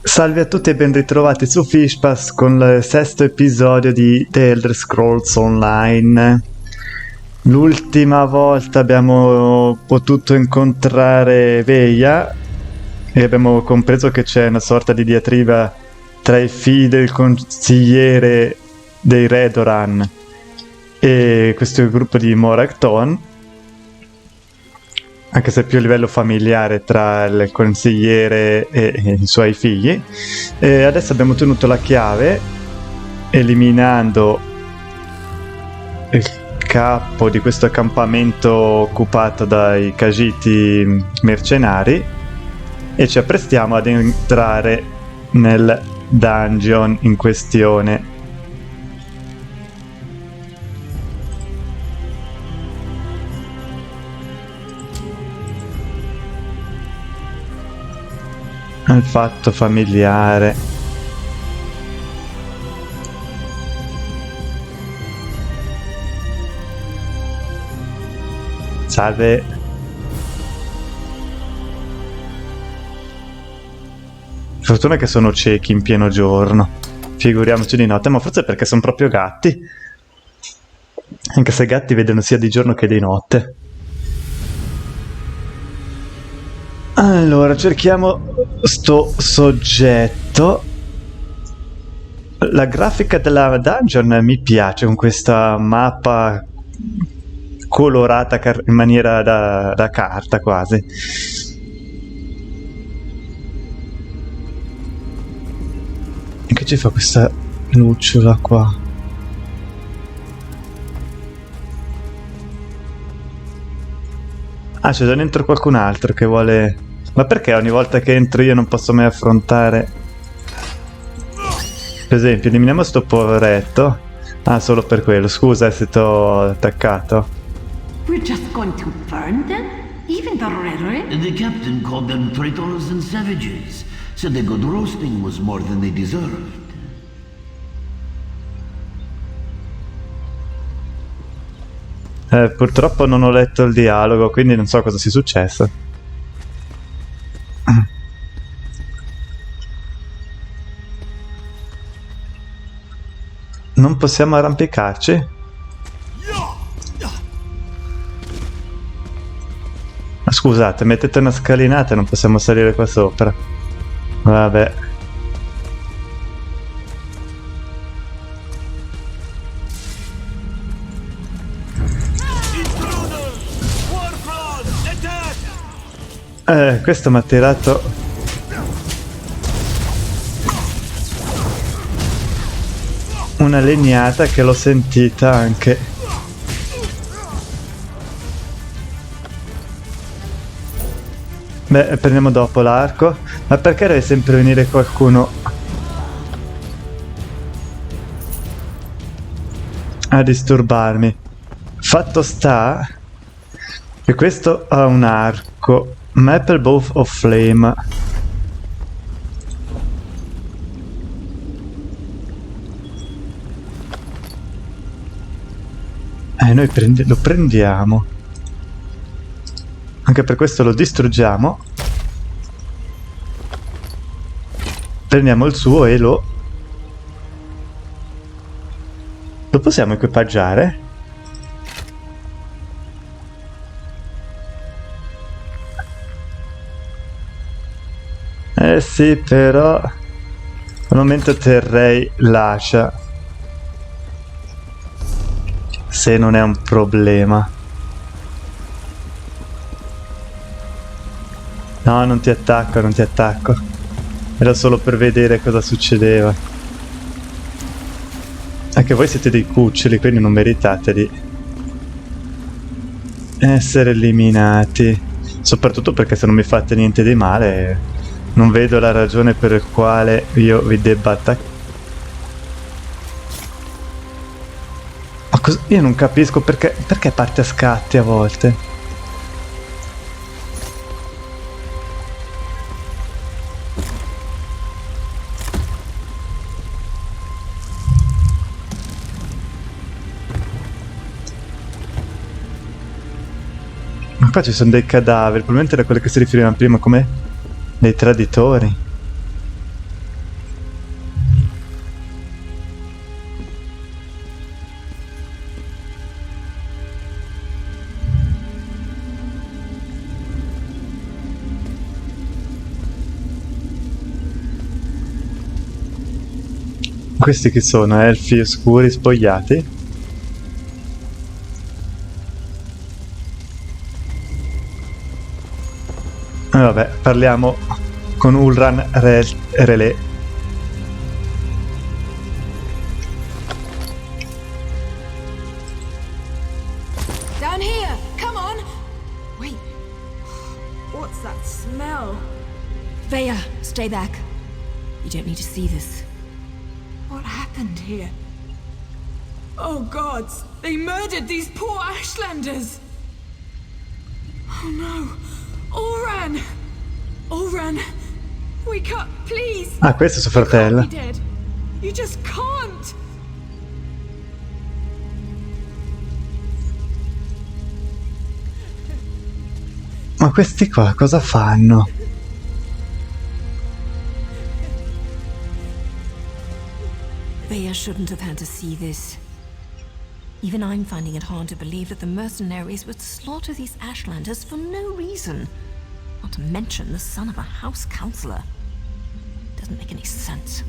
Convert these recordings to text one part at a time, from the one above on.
Salve a tutti e ben ritrovati su Fishpass con il sesto episodio di The Elder Scrolls Online. L'ultima volta abbiamo potuto incontrare Veia e abbiamo compreso che c'è una sorta di diatriba tra i figli del consigliere dei Redoran e questo gruppo di Morakton, anche se più a livello familiare tra il consigliere e i suoi figli. E adesso abbiamo ottenuto la chiave eliminando il capo di questo accampamento occupato dai Khajiiti mercenari e ci apprestiamo ad entrare nel dungeon in questione. Il fatto familiare. Salve. Fortuna che sono ciechi in pieno giorno. Figuriamoci di notte, ma forse perché sono proprio gatti. Anche se i gatti vedono sia di giorno che di notte. Allora, cerchiamo sto soggetto. La grafica della dungeon mi piace, con questa mappa colorata in maniera da carta quasi. E che ci fa questa lucciola qua? Ah, c'è già dentro qualcun altro che vuole... Ma perché ogni volta che entro io non posso mai affrontare? Per esempio, eliminiamo sto poveretto. Ah, solo per quello. Scusa se t'ho attaccato. We're just going to burn them? Even the Redoran? The captain called them traitors and savages. Said the good roasting was more than they deserved. Purtroppo non ho letto il dialogo, quindi non so cosa sia successo. Non possiamo arrampicarci? Ma scusate, mettete una scalinata e non possiamo salire qua sopra. Vabbè. Questo mi ha tirato una legnata che l'ho sentita anche. Beh, prendiamo dopo l'arco. Ma perché deve sempre venire qualcuno a disturbarmi? Fatto sta che questo ha un arco. Maple Bow of Flame. Noi lo prendiamo. Anche per questo lo distruggiamo. Prendiamo il suo e lo possiamo equipaggiare? Sì, però al momento terrei l'ascia, se non è un problema. No, non ti attacco, non ti attacco. Era solo per vedere cosa succedeva. Anche voi siete dei cuccioli, quindi non meritate di essere eliminati. Soprattutto perché se non mi fate niente di male... Non vedo la ragione per la quale io vi debba attaccare. Ma io non capisco perché parte a scatti a volte. Ma qua ci sono dei cadaveri, probabilmente era quello che si riferiva prima come dei traditori. Questi chi sono? Elfi oscuri spogliati? Vabbè, parliamo con Ulran Relé. Down here! Come on! Wait. What's that smell? Vaya, stay back. You don't need to see this. What happened here? Oh gods! They murdered these poor Ashlanders! Oh no! Oran! Oran! Wake up, please! Ah, questo è suo fratello. You can't be dead. You just can't! Ma questi qua cosa fanno? Vaya shouldn't have had to see this. Even I'm finding it hard to believe that the mercenaries would slaughter these Ashlanders for no reason. Not to mention the son of a house counselor. Doesn't make any sense.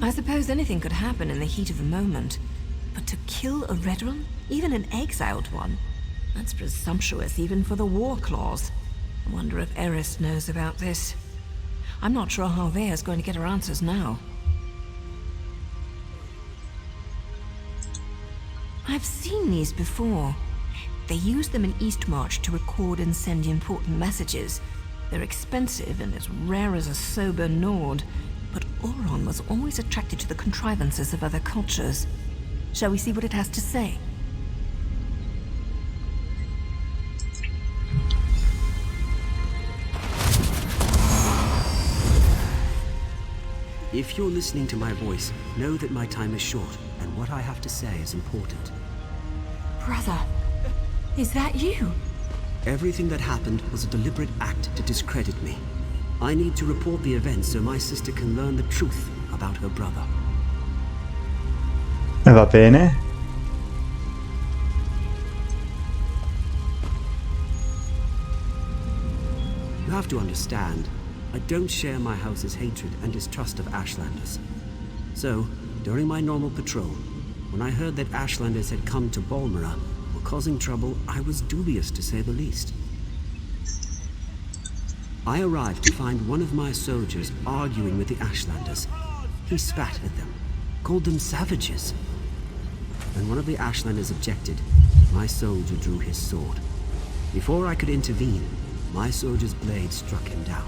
I suppose anything could happen in the heat of the moment. But to kill a veteran, even an exiled one, that's presumptuous even for the war clause. I wonder if Eris knows about this. I'm not sure how Vea's going to get her answers now. I've seen these before. They use them in Eastmarch to record and send important messages. They're expensive and as rare as a sober Nord, but Oron was always attracted to the contrivances of other cultures. Shall we see what it has to say? If you're listening to my voice, know that my time is short, and what I have to say is important. Brother, is that you? Everything that happened was a deliberate act to discredit me. I need to report the events so my sister can learn the truth about her brother. Va bene. You have to understand, I don't share my house's hatred and distrust of Ashlanders. So, during my normal patrol, when I heard that Ashlanders had come to Balmora, were causing trouble, I was dubious to say the least. I arrived to find one of my soldiers arguing with the Ashlanders. He spat at them, called them savages. When one of the Ashlanders objected, my soldier drew his sword. Before I could intervene, my soldier's blade struck him down.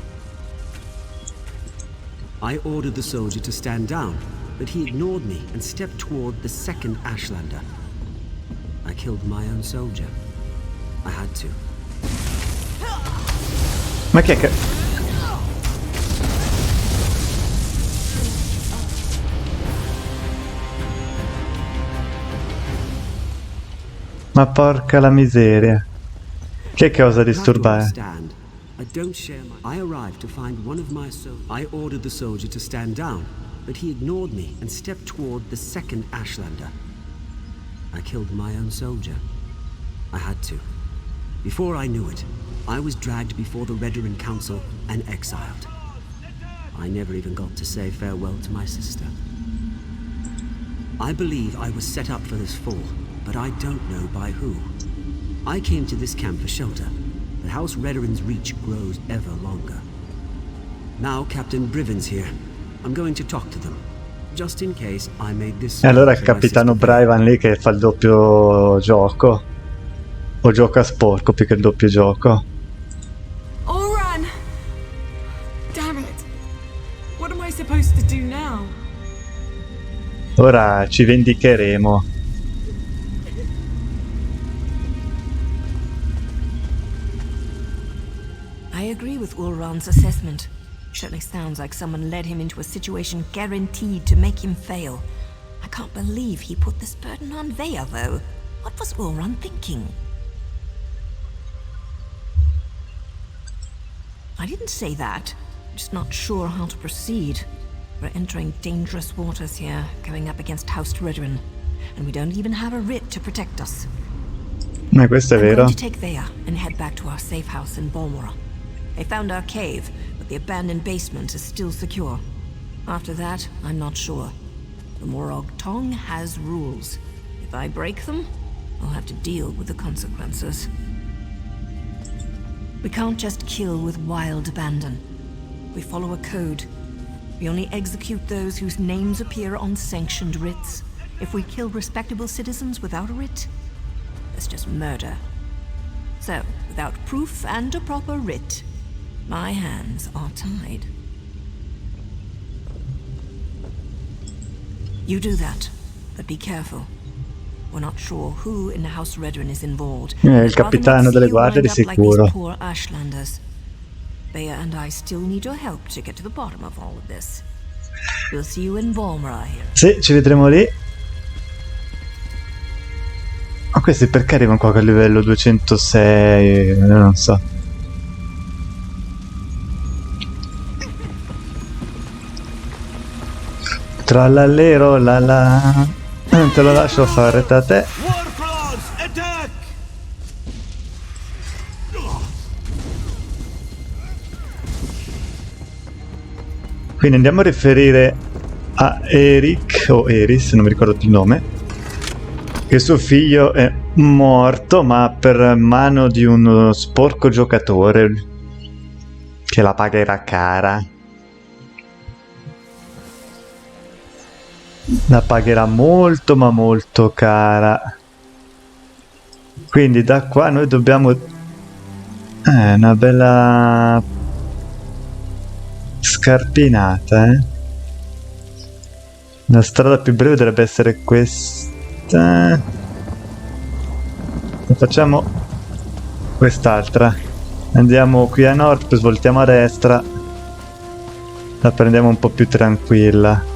I ordered the soldier to stand down, but he ignored me and stepped toward the second Ashlander. I killed my own soldier. I had to. Ma che è che... Ma porca la miseria. Che cosa disturbare? I don't share my... I arrived to find one of my soldiers. I ordered the soldier to stand down, but he ignored me and stepped toward the second Ashlander. I killed my own soldier. I had to. Before I knew it, I was dragged before the Redoran Council and exiled. I never even got to say farewell to my sister. I believe I was set up for this fall, but I don't know by who. I came to this camp for shelter, but House Redoran's reach grows ever longer. Now Captain Briven's here. I'm going to talk to them, just in case I made this... E allora è il capitano Brivan lì che fa il doppio gioco. O gioca sporco più che il doppio gioco. Oran! Damn it! What am I supposed to do now? Ora ci vendicheremo. I agree with Ulron's assessment. Certainly sounds like someone led him into a situation guaranteed to make him fail. I can't believe he put this burden on Vea, though. What was Ulron thinking? I didn't say that. I'm just not sure how to proceed. We're entering dangerous waters here, going up against House Redoran, and we don't even have a writ to protect us. Ma questo è I'm vero. going to take Vea and head back to our safe house in Balmora. They found our cave, but the abandoned basement is still secure. After that, I'm not sure. The Morag Tong has rules. If I break them, I'll have to deal with the consequences. We can't just kill with wild abandon. We follow a code. We only execute those whose names appear on sanctioned writs. If we kill respectable citizens without a writ, that's just murder. So, without proof and a proper writ, my hands are tied. You do that, but be careful. We're not sure who in the House Redrin is involved. Il capitano delle guardie di sicuro. Like poor Ashlanders. Bea and I still need your help to get to the bottom of all of this. We'll see you in Volmara here. Sì, ci vedremo lì. Ma questi perché arrivano qua a livello 206? Non so. Trallallero, la la. Te lo lascio fare da te. Quindi andiamo a riferire a Eric, o Eris, non mi ricordo più il nome, che suo figlio è morto, ma per mano di uno sporco giocatore che la pagherà cara. La pagherà molto ma molto cara. Quindi da qua noi dobbiamo... una bella scarpinata, La strada più breve dovrebbe essere questa. Facciamo quest'altra. Andiamo qui a nord, poi svoltiamo a destra. La prendiamo un po' più tranquilla.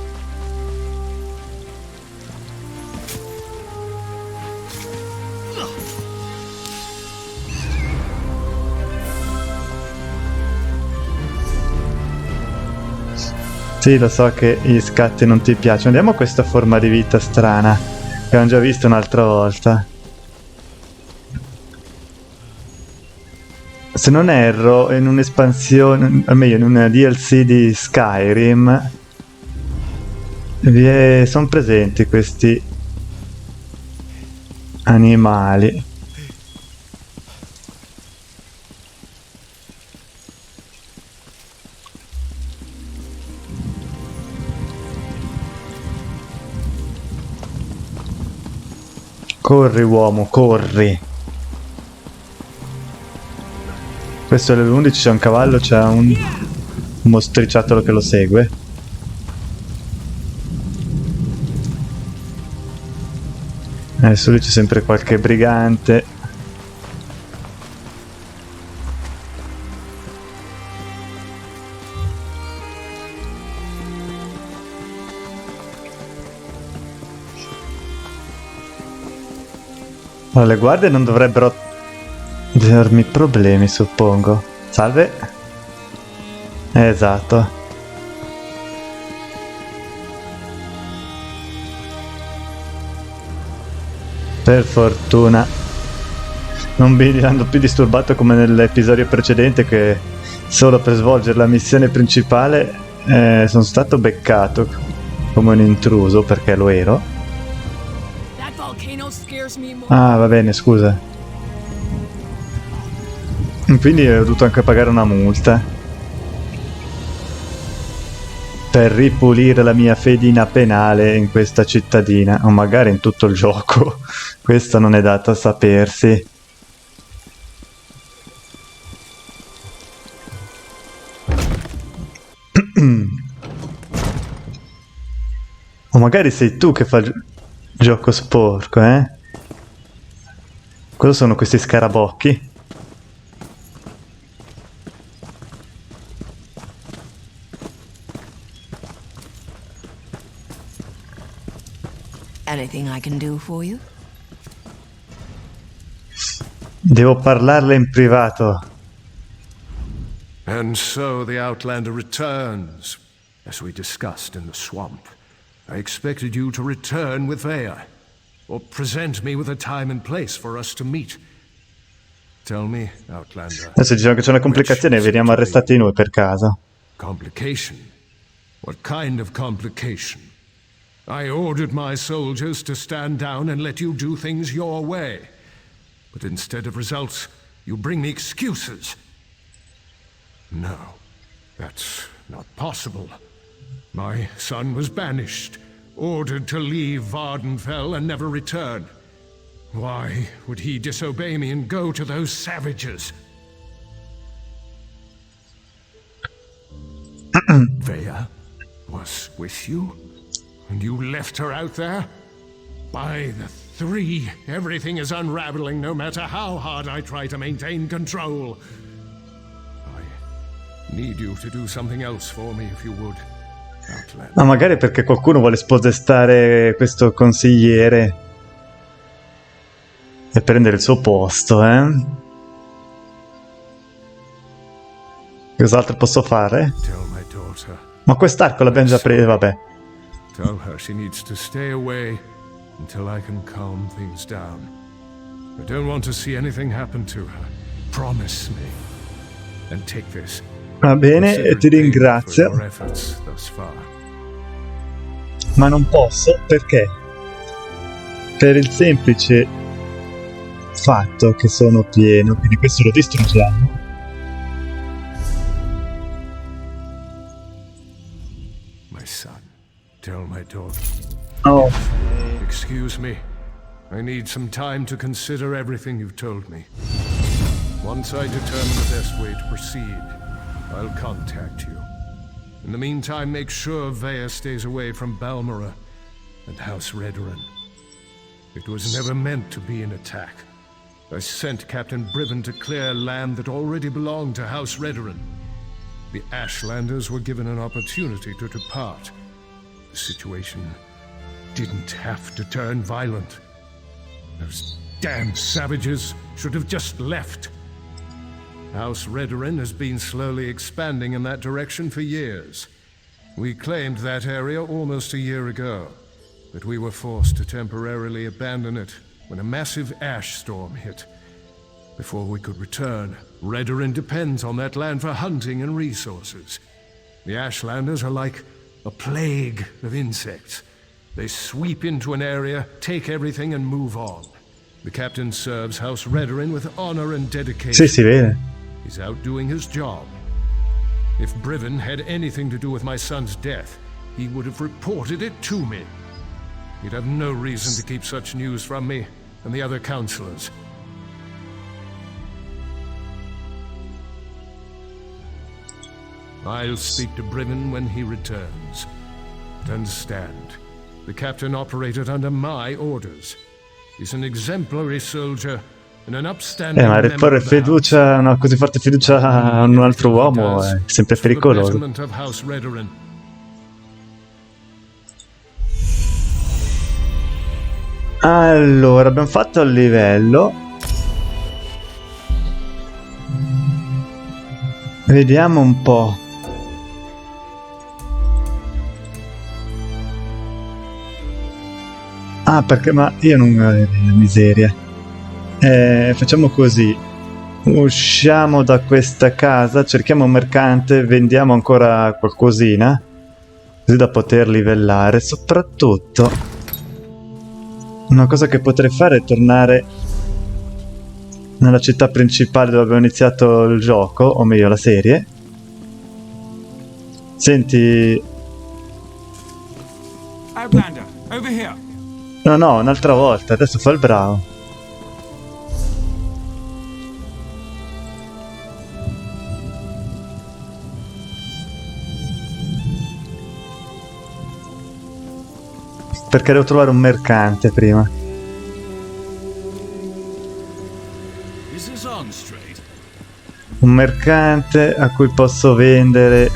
Sì, lo so che gli scatti non ti piacciono. Andiamo a questa forma di vita strana che abbiamo già visto un'altra volta. Se non erro, in un'espansione, o meglio in una DLC di Skyrim, sono presenti questi animali. Corri uomo, corri. Questo è level 11, c'è un cavallo, c'è un mostriciattolo che lo segue. Adesso lì c'è sempre qualche brigante. Allora, le guardie non dovrebbero darmi problemi, suppongo. Salve. Esatto. Per fortuna non mi hanno più disturbato come nell'episodio precedente, che solo per svolgere la missione principale sono stato beccato come un intruso, perché lo ero. Ah, va bene, scusa. Quindi ho dovuto anche pagare una multa per ripulire la mia fedina penale in questa cittadina, o magari in tutto il gioco. Questo non è dato a sapersi. O magari sei tu che fa il gioco sporco, Cosa sono questi scarabocchi? Anything I can do for you? Devo parlarle in privato. And so the Outlander returns, as we discussed in the swamp. I expected you to return with Vea, or present me with a time and place for us to meet. Tell me, Outlander. Adesso diciamo che c'è una complicazione e veniamo arrestati noi per caso. Complication? What kind of complication? I ordered my soldiers to stand down and let you do things your way. But instead of results, you bring me excuses. No, that's not possible. My son was banished, ordered to leave Vardenfell and never return. Why would he disobey me and go to those savages? Vea was with you? And you left her out there? By the three, everything is unraveling no matter how hard I try to maintain control. I need you to do something else for me if you would, Outlander. Ma magari perché qualcuno vuole spodestare questo consigliere e prendere il suo posto, eh? Cos'altro posso fare? Ma quest'arco l'abbiamo già preso, vabbè. Tell her she needs to stay away until I can calm things down. I don't want to see anything happen to her. Promise me. And take this. Va bene, e ti ringrazio. Ma non posso, perché? Per il semplice fatto che sono pieno, quindi questo lo distruggiamo. My son, tell my daughter. Oh. Excuse me. I need some time to consider everything you've told me. Once I determine the best way to proceed, I'll contact you. In the meantime, make sure Vea stays away from Balmora and House Redoran. It was never meant to be an attack. I sent Captain Briven to clear land that already belonged to House Redoran. The Ashlanders were given an opportunity to depart. The situation didn't have to turn violent. Those damn savages should have just left. House Redoran has been slowly expanding in that direction for years. We claimed that area almost a year ago, but we were forced to temporarily abandon it when a massive ash storm hit. Before we could return, Redoran depends on that land for hunting and resources. The Ashlanders are like a plague of insects. They sweep into an area, take everything and move on. The captain serves House Redoran with honor and dedication. Sì, si vede. He's out doing his job. If Briven had anything to do with my son's death, he would have reported it to me. He'd have no reason to keep such news from me and the other counselors. I'll speak to Briven when he returns. But understand, the captain operated under my orders. He's an exemplary soldier and an upstanding Ma riporre fiducia, una così forte fiducia a un altro uomo è sempre pericoloso. Allora, abbiamo fatto il livello. Vediamo un po'. Ah, perché ma io non... miseria. Facciamo così. Usciamo da questa casa, cerchiamo un mercante, vendiamo ancora qualcosina, così da poter livellare. Soprattutto, una cosa che potrei fare è tornare nella città principale dove abbiamo iniziato il gioco, o meglio la serie. Senti... Outlander, over here. No, un'altra volta, adesso fa il bravo. Perché devo trovare un mercante prima. Un mercante a cui posso vendere.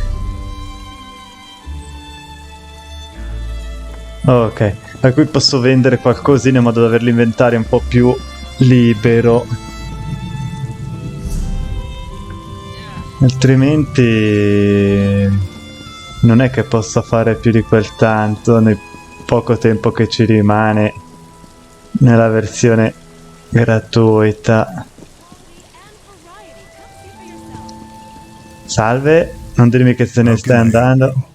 Ok, a cui posso vendere qualcosina in modo da avere l'inventario un po' più libero. Altrimenti non è che possa fare più di quel tanto nel poco tempo che ci rimane nella versione gratuita. Salve, non dirmi che se ne stai andando.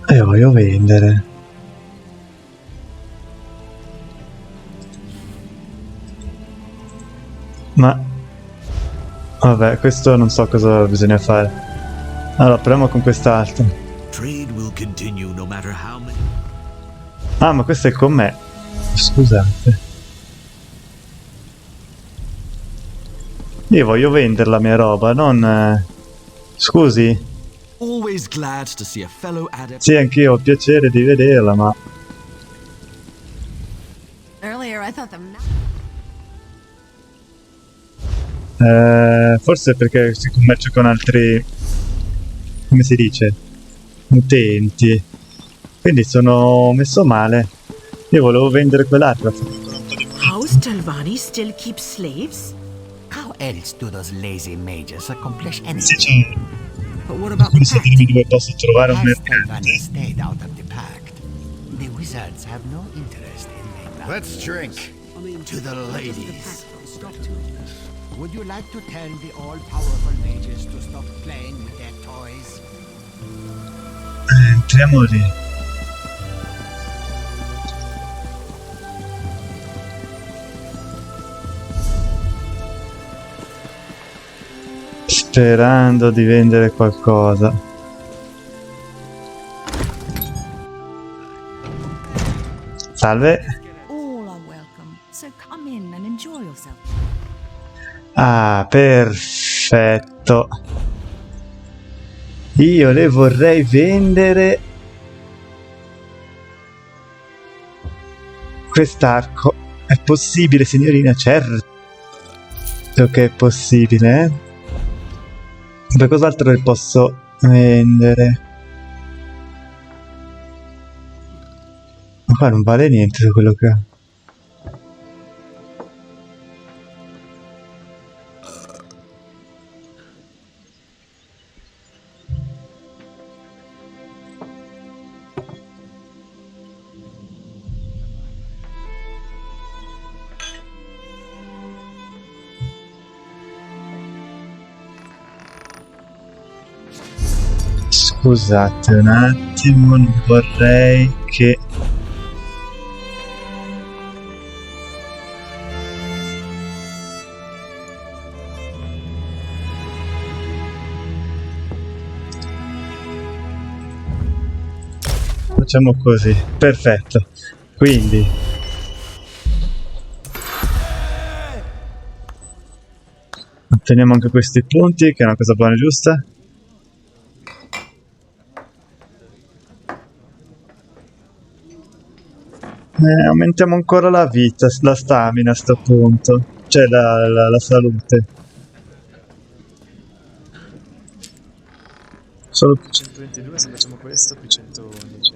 E voglio vendere. Ma vabbè, questo non so cosa bisogna fare. Allora, proviamo con quest'altro. Ah, ma questo è con me. Scusate. Io voglio vendere la mia roba, non... Scusi? Sì, anch'io ho piacere di vederla, ma... forse perché si commercia con altri... come si dice? Utenti. Quindi sono messo male. Io volevo vendere quell'altra. How Stelvani still keeps slaves? How else do those lazy mages accomplish anything? Sì, c'è. But what about the Questo dirmi dove posso trovare un Has mercante. Stelvani stayed out of the pact? The wizards have no interest in mainland. Let's drink to the ladies. Would you like to tell the all-powerful mages to stop playing with their toys? Entriamo lì. Sperando di vendere qualcosa. Salve. All are welcome, so come in and enjoy yourself. Ah, perfetto. Io le vorrei vendere quest'arco. È possibile, signorina? Certo che è possibile, eh? Per cos'altro le posso vendere? Ma qua non vale niente di quello che ha. Scusate un attimo, non vorrei che... Facciamo così, perfetto. Quindi... otteniamo anche questi punti, che è una cosa buona e giusta. Aumentiamo ancora la vita, la stamina a sto punto, cioè la salute. Solo più 122 se facciamo questo, più 111.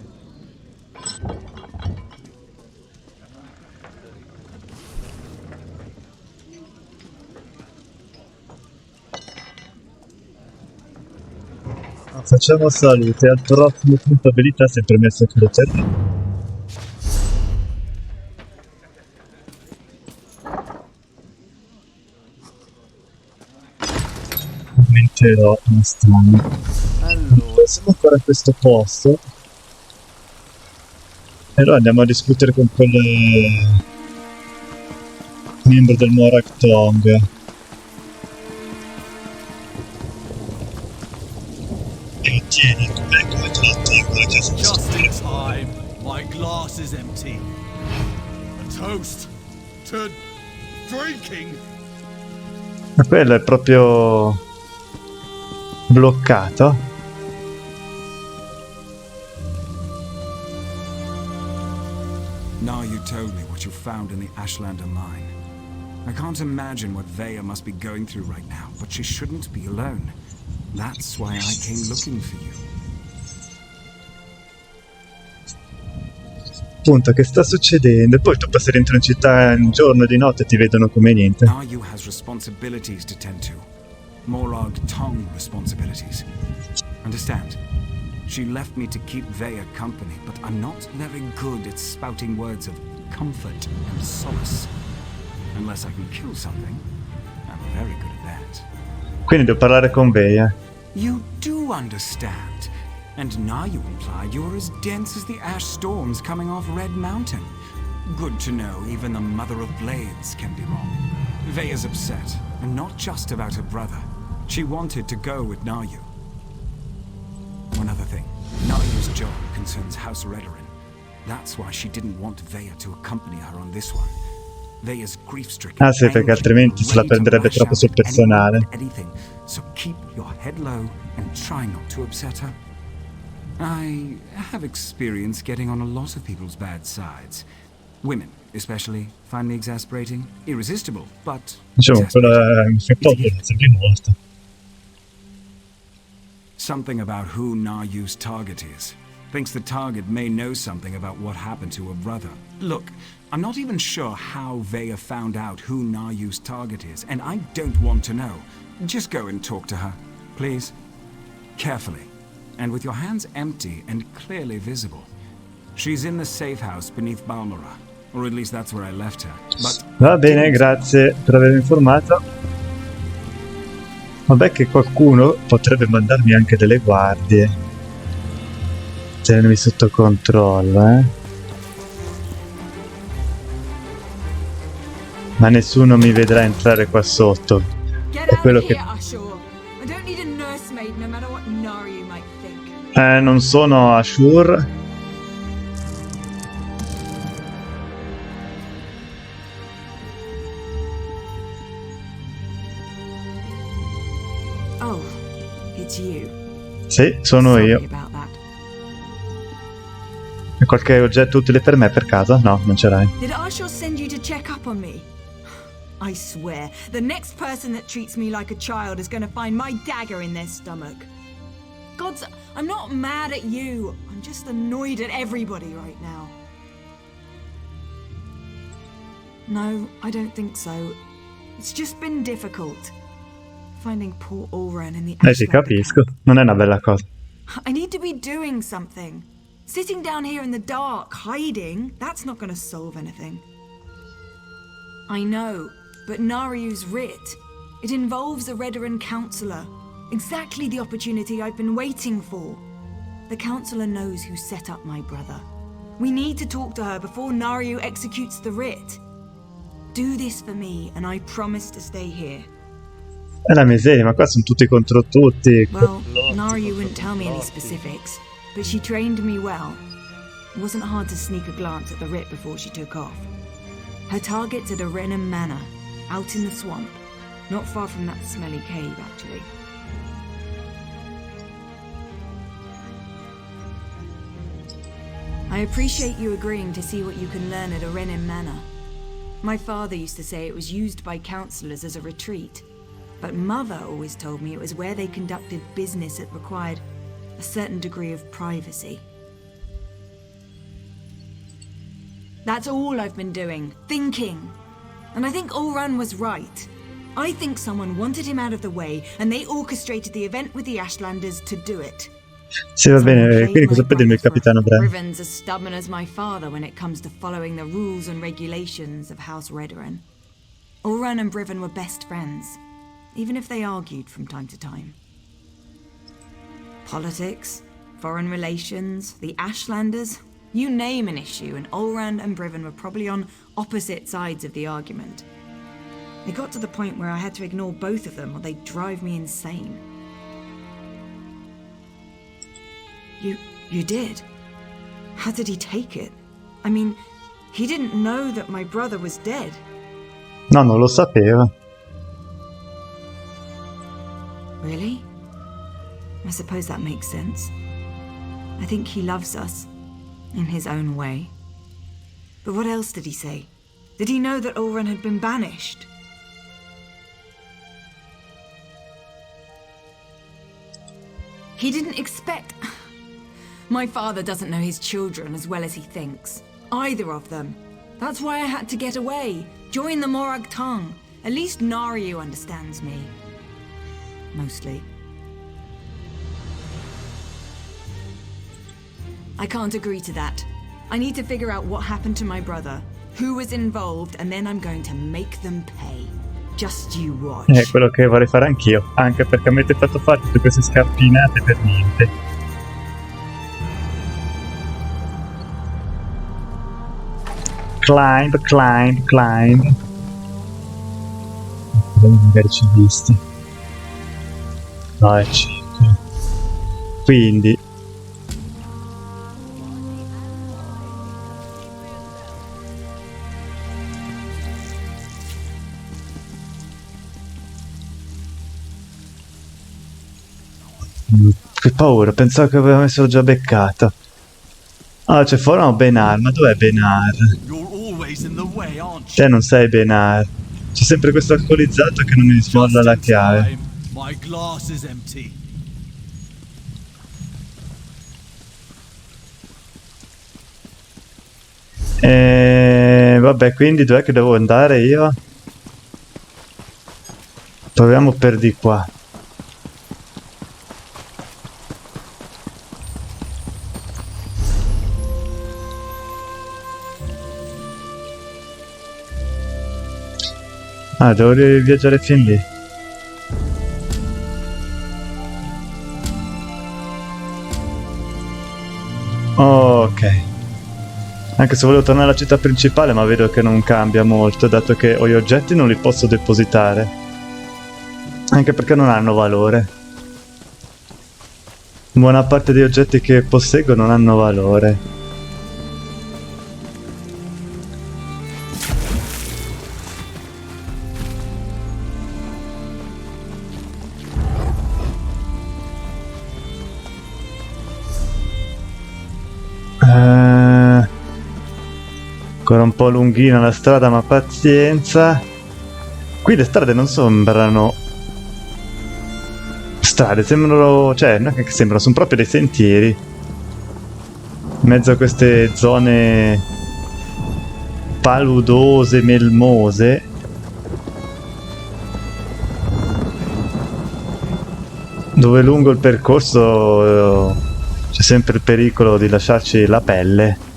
Facciamo salute, al prossimo punto abilità sempre messo che lo termine. Aumenterò la stamina. Allora, siamo ancora a questo posto. E allora andiamo a discutere con quel membro del Morak Tong. E ottieni, come te lo ottengo la chiesa di Time. My glass is empty. A toast to drinking. Ma quello è proprio bloccato. Now you told me what you found in the Ashlander mine. I can't imagine what Veya must be going through right now, but she shouldn't be alone. That's why I came looking for you. Appunto, che sta succedendo? E poi tu passi dentro in città in giorno e di notte e ti vedono come niente. Nayu has responsibilities to tend to. Morag Tong responsibilities. Understand? She left me to keep Veya company, but I'm not very good at spouting words of comfort and solace. Unless I can kill something, I'm very good at that. Quindi devo parlare con Veia. You do understand. And now you implied you're as dense as the ash storms coming off Red Mountain. Good to know even the Mother of Blades can be wrong. Veia's upset, and not just about her brother. She wanted to go with Naryu. One other thing. Naryu's job concerns House Redoran. That's why she didn't want Veia to accompany her on this one. Veia's grief-stricken. Ah sì, perché altrimenti se la prenderebbe troppo sul personale. Anything, so keep your head low and try not to upset her. I have experience getting on a lot of people's bad sides. Women, especially, find me exasperating, irresistible, but Diciamo, quella infettosa è sempre morta. Something about who Naryu's target is. Thinks the target may know something about what happened to her brother. Look, I'm not even sure how Veia found out who Naryu's target is, and I don't want to know. Just go and talk to her, please. Carefully, and with your hands empty and clearly visible. She's in the safe house beneath Balmora, or at least that's where I left her. But va bene, grazie per avermi informato. Vabbè che qualcuno potrebbe mandarmi anche delle guardie. Tenermi sotto controllo, Ma nessuno mi vedrà entrare qua sotto. È quello che... non sono Ashur. Oh, it's you. Sì, sono io. E qualche oggetto utile per me per caso? No, non ce l'hai. Did Ashur send you to check up on me? I swear, the next person that treats me like a child is going to find my dagger in their stomach. Gods, I'm not mad at you. I'm just annoyed at everybody right now. No, I don't think so. It's just been difficult. Finding poor Ulran in the Sì, capisco. Non è una bella cosa. I need to be doing something. Sitting down here in the dark, hiding, that's not going to solve anything. I know, but Naryu's writ. It involves a Redoran counselor. Exactly the opportunity I've been waiting for. The counselor knows who set up my brother. We need to talk to her before Naryu executes the writ. Do this for me, and I promise to stay here. È la miseria, ma qua sono tutti contro tutti. Well, Naryu wouldn't tell me any specifics, but she trained me well. It wasn't hard to sneak a glance at the writ before she took off. Her target's at Arenum Manor, out in the swamp. Not far from that smelly cave, actually. I appreciate you agreeing to see what you can learn at Arenum Manor. My father used to say it was used by councillors as a retreat, but Mother always told me it was where they conducted business that required a certain degree of privacy. That's all I've been doing, thinking. And I think Ulran was right. I think someone wanted him out of the way, and they orchestrated the event with the Ashlanders to do it. Sì, va bene, quindi cosa puoi dirmi, capitano Breve? Riven's as stubborn as my father when it comes to following the rules and regulations of House Redoran. Ulran and Briven were best friends, even if they argued from time to time. Politics, foreign relations, the Ashlanders, you name an issue, and Ulran and Briven were probably on opposite sides of the argument. It got to the point where I had to ignore both of them or they'd drive me insane. You did? How did he take it? I mean, he didn't know that my brother was dead. No, non lo sapeva. Really? I suppose that makes sense. I think he loves us, in his own way. But what else did he say? Did he know that Ulran had been banished? He didn't expect... My father doesn't know his children as well as he thinks. Either of them. That's why I had to get away. Join the Morag Tongue. At least Naryu understands me. Mostly. I can't agree to that. I need to figure out what happened to my brother. who was involved, and then I'm going to make them pay. Just you watch. È quello che vorrei fare anch'io, anche perché mi avete fatto fare tutte queste scarpinate per niente. Climb. Magari ci visti. No, è 5. Quindi che paura, pensavo che aveva messo già beccato. Ah, c'è fuori un Benar, ma dov'è Benar? Te non sei Benar. C'è sempre questo alcolizzato che non mi smolla la chiave. Vabbè, quindi dov'è che devo andare io? Proviamo per di qua. Ah, devo viaggiare fin lì. Ok. Anche se volevo tornare alla città principale, ma vedo che non cambia molto, dato che ho gli oggetti non li posso depositare. Anche perché non hanno valore. Buona parte degli oggetti che posseggo non hanno valore. Ancora un po' lunghina la strada, ma pazienza. Qui le strade non sembrano strade, sembrano, cioè, non è che sembrano, sono proprio dei sentieri in mezzo a queste zone paludose, melmose. Dove lungo il percorso c'è sempre il pericolo di lasciarci la pelle.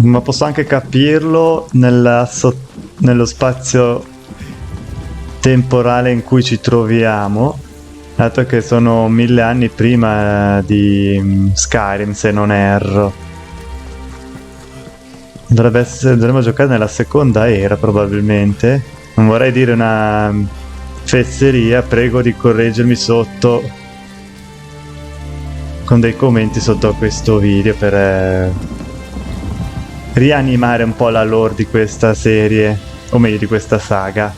Ma posso anche capirlo nello spazio temporale in cui ci troviamo, dato che sono 1000 anni prima di Skyrim, se non erro. Dovremmo giocare nella seconda era, probabilmente. Non vorrei dire una fesseria, prego di correggermi sotto con dei commenti sotto a questo video per rianimare un po' la lore di questa serie, o meglio di questa saga.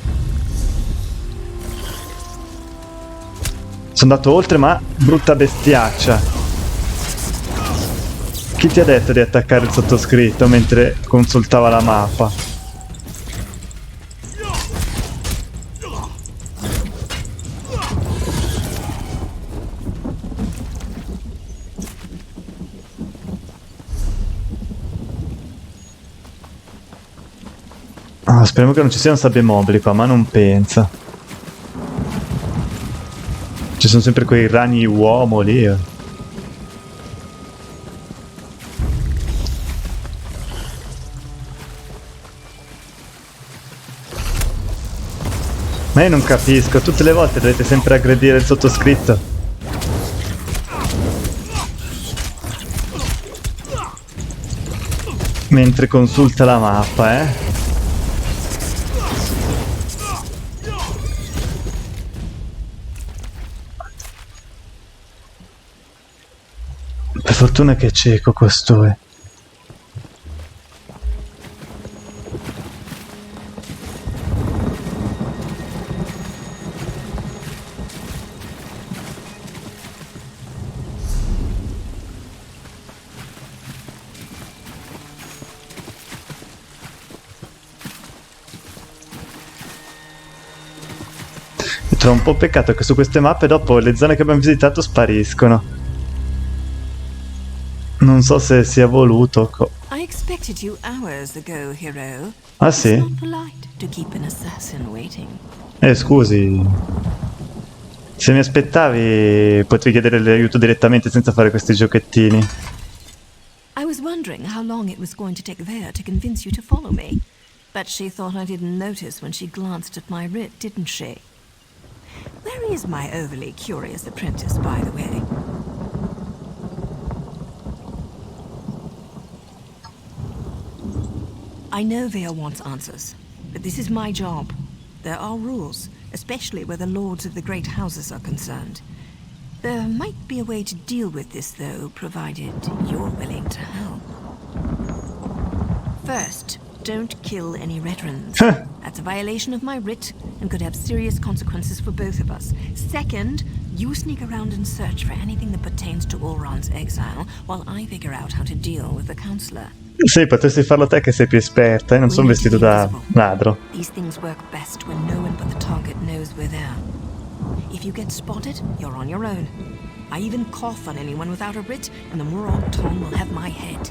Sono andato oltre, ma brutta bestiaccia. Chi ti ha detto di attaccare il sottoscritto mentre consultava la mappa? Speriamo che non ci siano sabbie mobili qua, ma non penso. Ci sono sempre quei ragni uomo lì. Ma io non capisco, tutte le volte dovete sempre aggredire il sottoscritto. Mentre consulta la mappa, eh? Per fortuna che è cieco costui. Trovo un po' peccato che su queste mappe dopo le zone che abbiamo visitato spariscono. Non so se sia voluto. I expected you hours ago, hero. Ah sì? It's not polite to keep an assassin waiting. Scusi. Se mi aspettavi, potevi chiedere l'aiuto direttamente senza fare questi giochettini. I was wondering how long it was going to take Vea to convince you to follow me. But she thought I didn't notice when she glanced at my writ, didn't she? Where is my overly curious apprentice, by the way? I know Vea wants answers, but this is my job. There are rules, especially where the lords of the great houses are concerned. There might be a way to deal with this, though, provided you're willing to help. First, don't kill any veterans. That's a violation of my writ and could have serious consequences for both of us. Second, you sneak around and search for anything that pertains to Ulron's exile, while I figure out how to deal with the counselor. Sì, potresti farlo te che sei più esperta, non sono vestito da ladro. These things work best when no one but the target knows we're there. If you get spotted, you're on your own. I even cough on anyone without a writ, and the Murok Tong will have my head.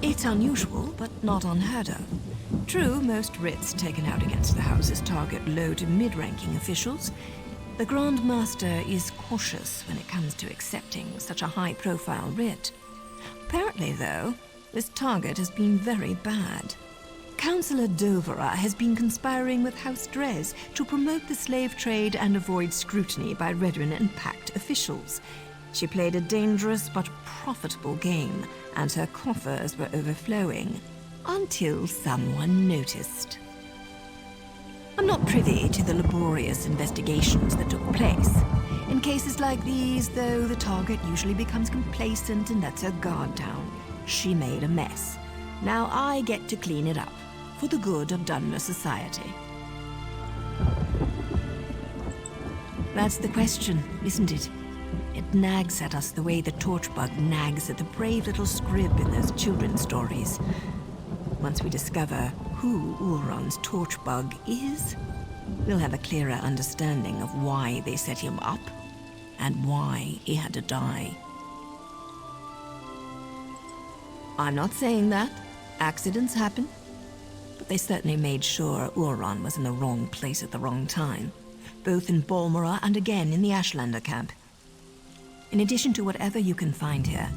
It's unusual, but not unheard of. True, most writs taken out against the houses target low to mid-ranking officials. The Grand Master is cautious when it comes to accepting such a high-profile writ. Apparently, though, this target has been very bad. Councillor Dovera has been conspiring with House Drez to promote the slave trade and avoid scrutiny by Redrin and Pact officials. She played a dangerous but profitable game, and her coffers were overflowing, until someone noticed. I'm not privy to the laborious investigations that took place. In cases like these, though, the target usually becomes complacent and lets her guard down. She made a mess. Now I get to clean it up, for the good of Dunmer society. That's the question, isn't it? It nags at us the way the torchbug nags at the brave little scrib in those children's stories. Once we discover who Ulron's torchbug is, we'll have a clearer understanding of why they set him up and why he had to die. I'm not saying that. Accidents happen. But they certainly made sure Ulron was in the wrong place at the wrong time, both in Bolmora and again in the Ashlander camp. In addition to whatever you can find here,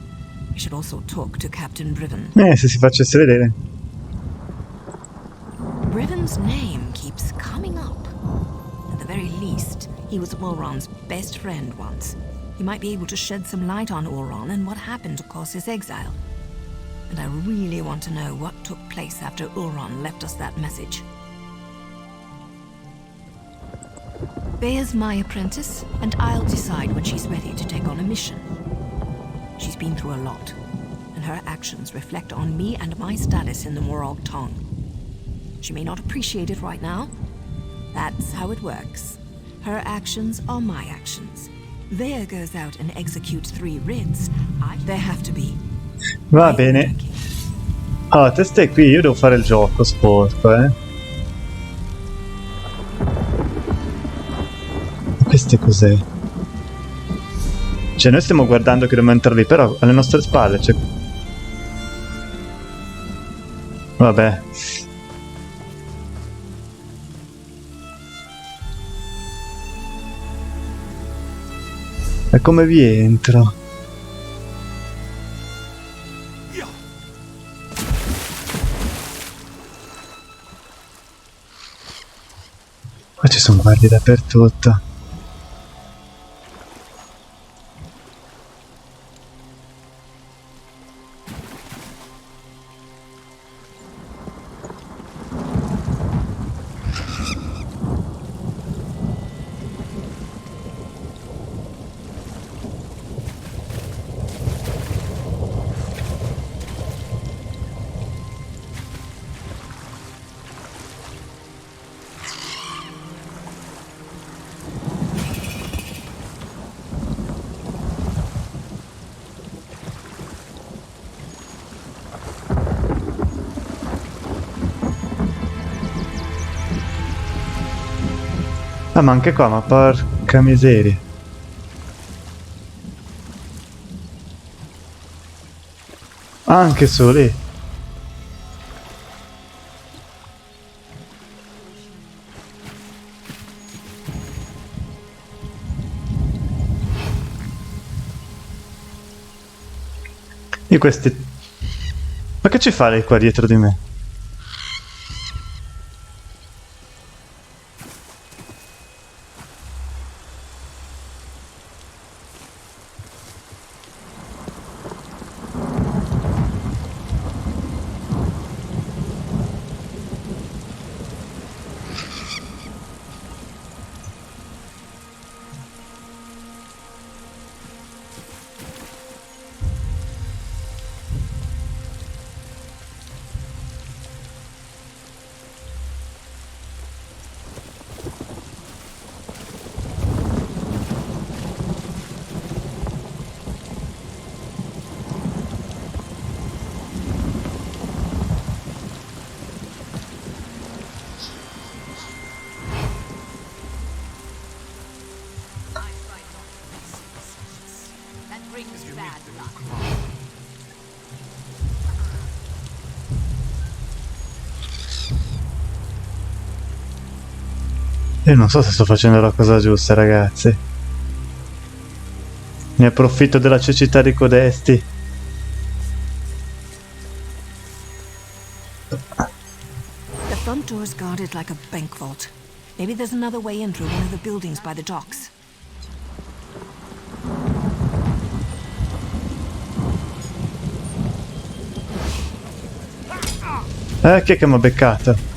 we should also talk to Captain Briven. Se si facesse vedere. Briven's name keeps coming up. At the very least, he was Ulron's best friend once. He might be able to shed some light on Ulron and what happened to cause his exile. And I really want to know what took place after Ulron left us that message. Vea's my apprentice, and I'll decide when she's ready to take on a mission. She's been through a lot, and her actions reflect on me and my status in the Morog Tong. She may not appreciate it right now. That's how it works. Her actions are my actions. Vea goes out and executes 3 writs. There have to be. Va bene. Allora, te stai qui, io devo fare il gioco sporco, Questo cos'è? Cioè, noi stiamo guardando che dobbiamo entrare lì, però alle nostre spalle c'è... Vabbè. E come vi entro? Qua ci sono guardie dappertutto. Ah, ma anche qua, ma porca miseria. Anche su lì. Di questi... Ma che ci fa lei qua dietro di me? Io non so se sto facendo la cosa giusta, ragazzi. Ne approfitto della cecità di codesti. The front door is guarded like a bank vault. Maybe there's another way in through one of the buildings by the docks. Chi è che mi ha beccato?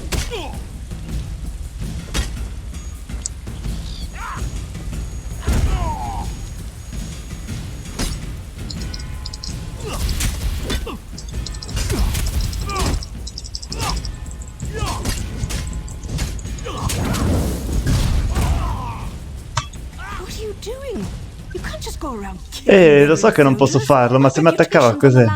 Lo so che non posso farlo, ma se mi attaccava cos'è?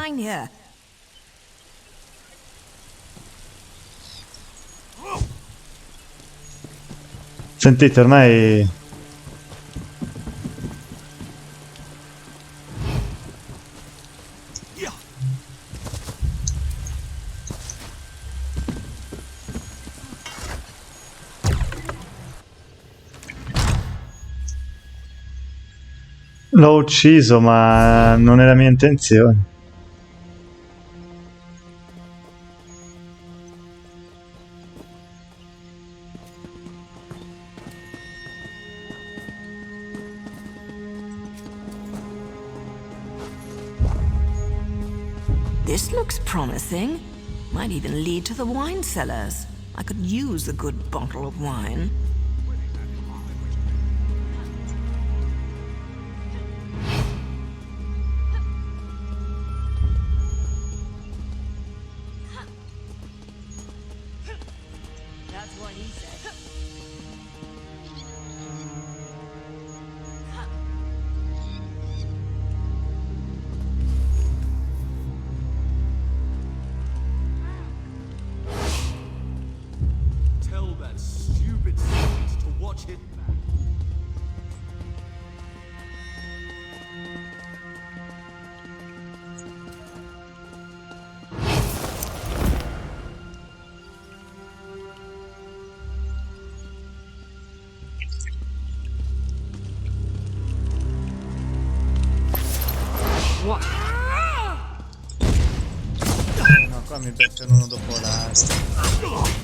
Sentite, ormai... L'ho ucciso, ma non è la mia intenzione. This looks promising. Might even lead to the wine cellars. I could use a good bottle of wine. No, qua mi beccano uno dopo l'altro.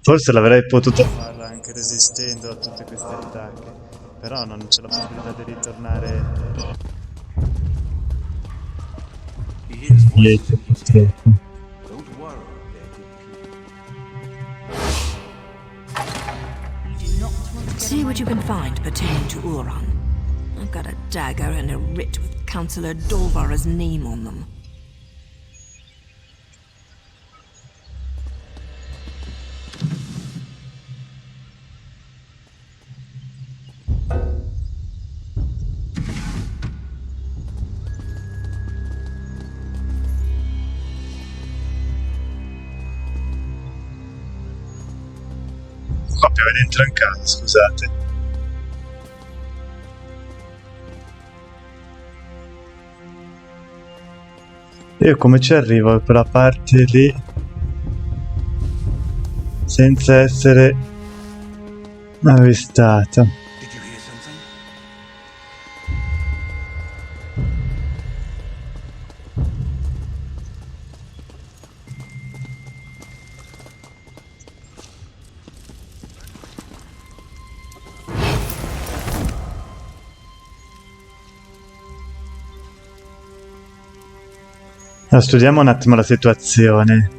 Forse l'avrei potuto farla anche resistendo a tutte queste attacche, però non c'è la possibilità di ritornare indietro, purtroppo. See what you can find pertaining to Uran. I've got a dagger and a writ with Councillor Dolvara's name on them. Qua piove dentro in casa, scusate. Io come ci arrivo per la parte lì senza essere avvistato? Allora, studiamo un attimo la situazione.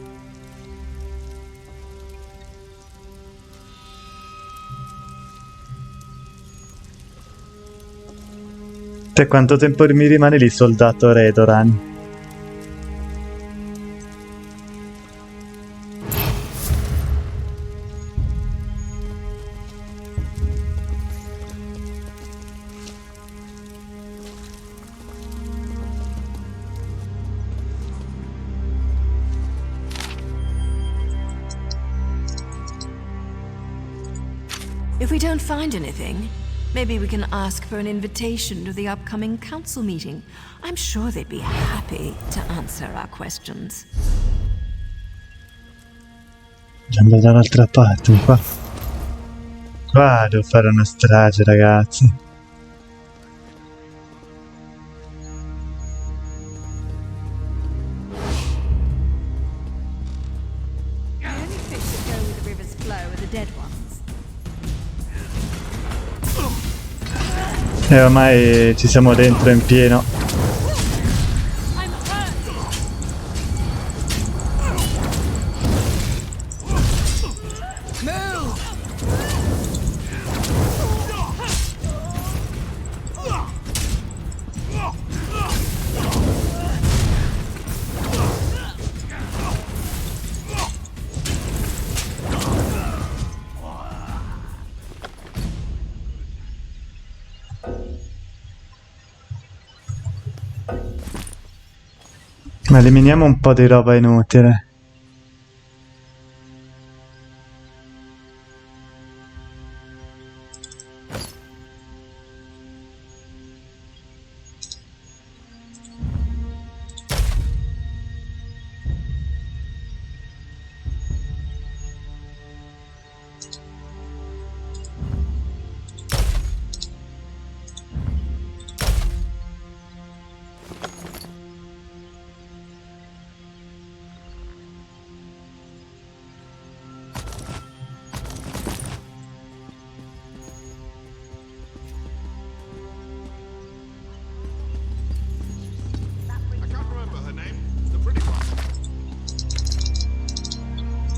Te quanto tempo mi rimane lì, soldato Redoran? If we don't find anything, maybe we can ask for an invitation to the upcoming council meeting. I'm sure they'd be happy to answer our questions. Andiamo dall'altra parte, qua. Qua devo fare una strage, ragazzi. E ormai ci siamo dentro in pieno. Ma eliminiamo un po' di roba inutile.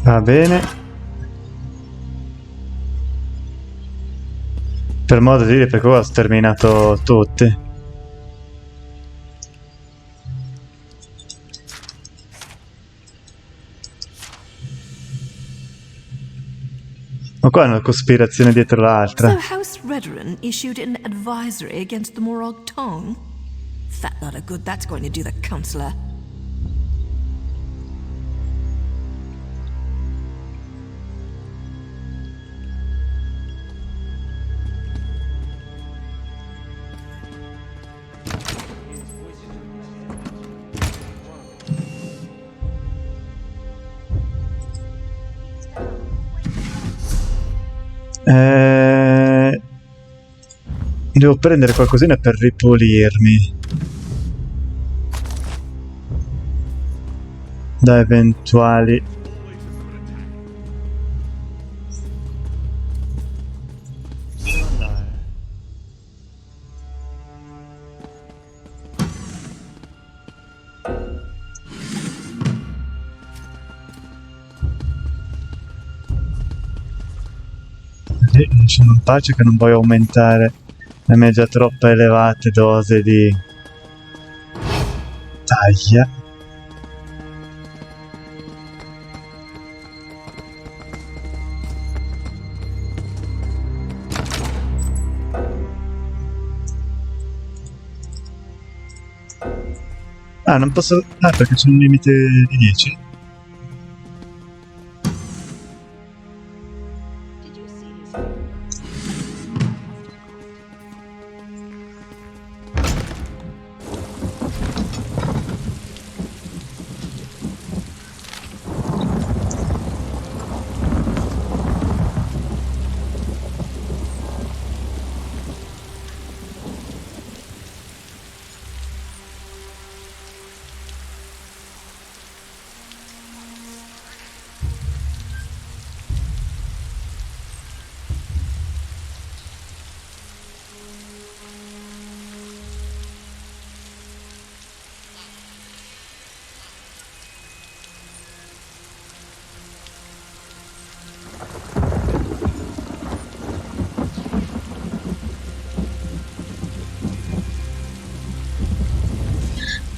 Va bene. Per modo di dire, perché ora ho sterminato tutti. Ma qua è una cospirazione dietro l'altra. So House Redoran issued an advisory against the Morag Tong? Fat lot of good that's going to do the councillor. Devo prendere qualcosina per ripulirmi da eventuali sono in pace che non voglio aumentare le mie già troppo elevate dose di taglia. Ah, non posso... Ah, perché c'è un limite di 10?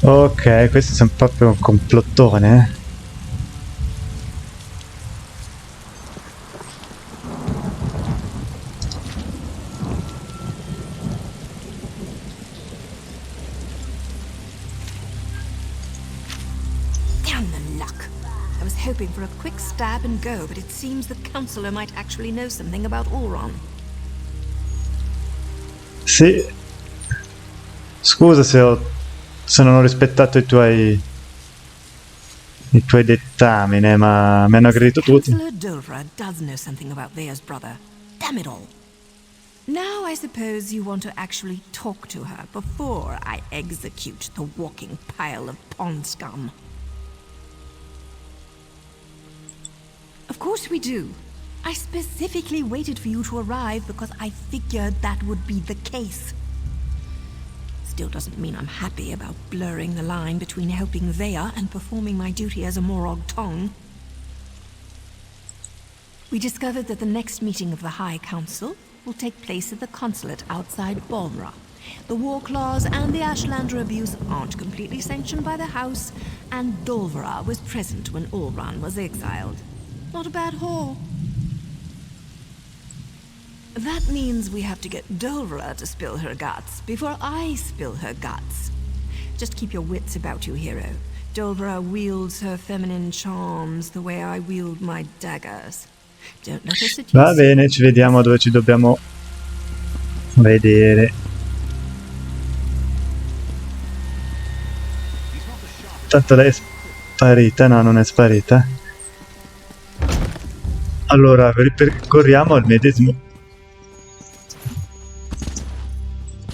Ok, questo è proprio un complottone, eh? Damn the luck. I was hoping for a quick stab and go, but it seems the counselor might actually know something about Auron. Sì. Scusa se non ho rispettato i tuoi dettamine, ma mi hanno aggredito tutti. Counselor Dovra does know something about Vea's brother. Damn it all. Now I suppose you want to actually talk to her before I execute the walking pile of pond scum. Of course we do. I specifically waited for you to arrive because I figured that would be the case. Still doesn't mean I'm happy about blurring the line between helping Vea and performing my duty as a Morog Tong. We discovered that the next meeting of the High Council will take place at the consulate outside Balmra. The war clause and the Ashlander abuse aren't completely sanctioned by the House, and Dolvera was present when Ulran was exiled. Not a bad haul. That means we have to get Dolvera to spill her guts before I spill her guts. Just keep your wits about you, hero. Dolvera wields her feminine charms the way I wield my daggers. Don't let her seduce. Va bene, ci vediamo dove ci dobbiamo vedere. Tanto lei è sparita, no, non è sparita. Allora, percorriamo il medesimo.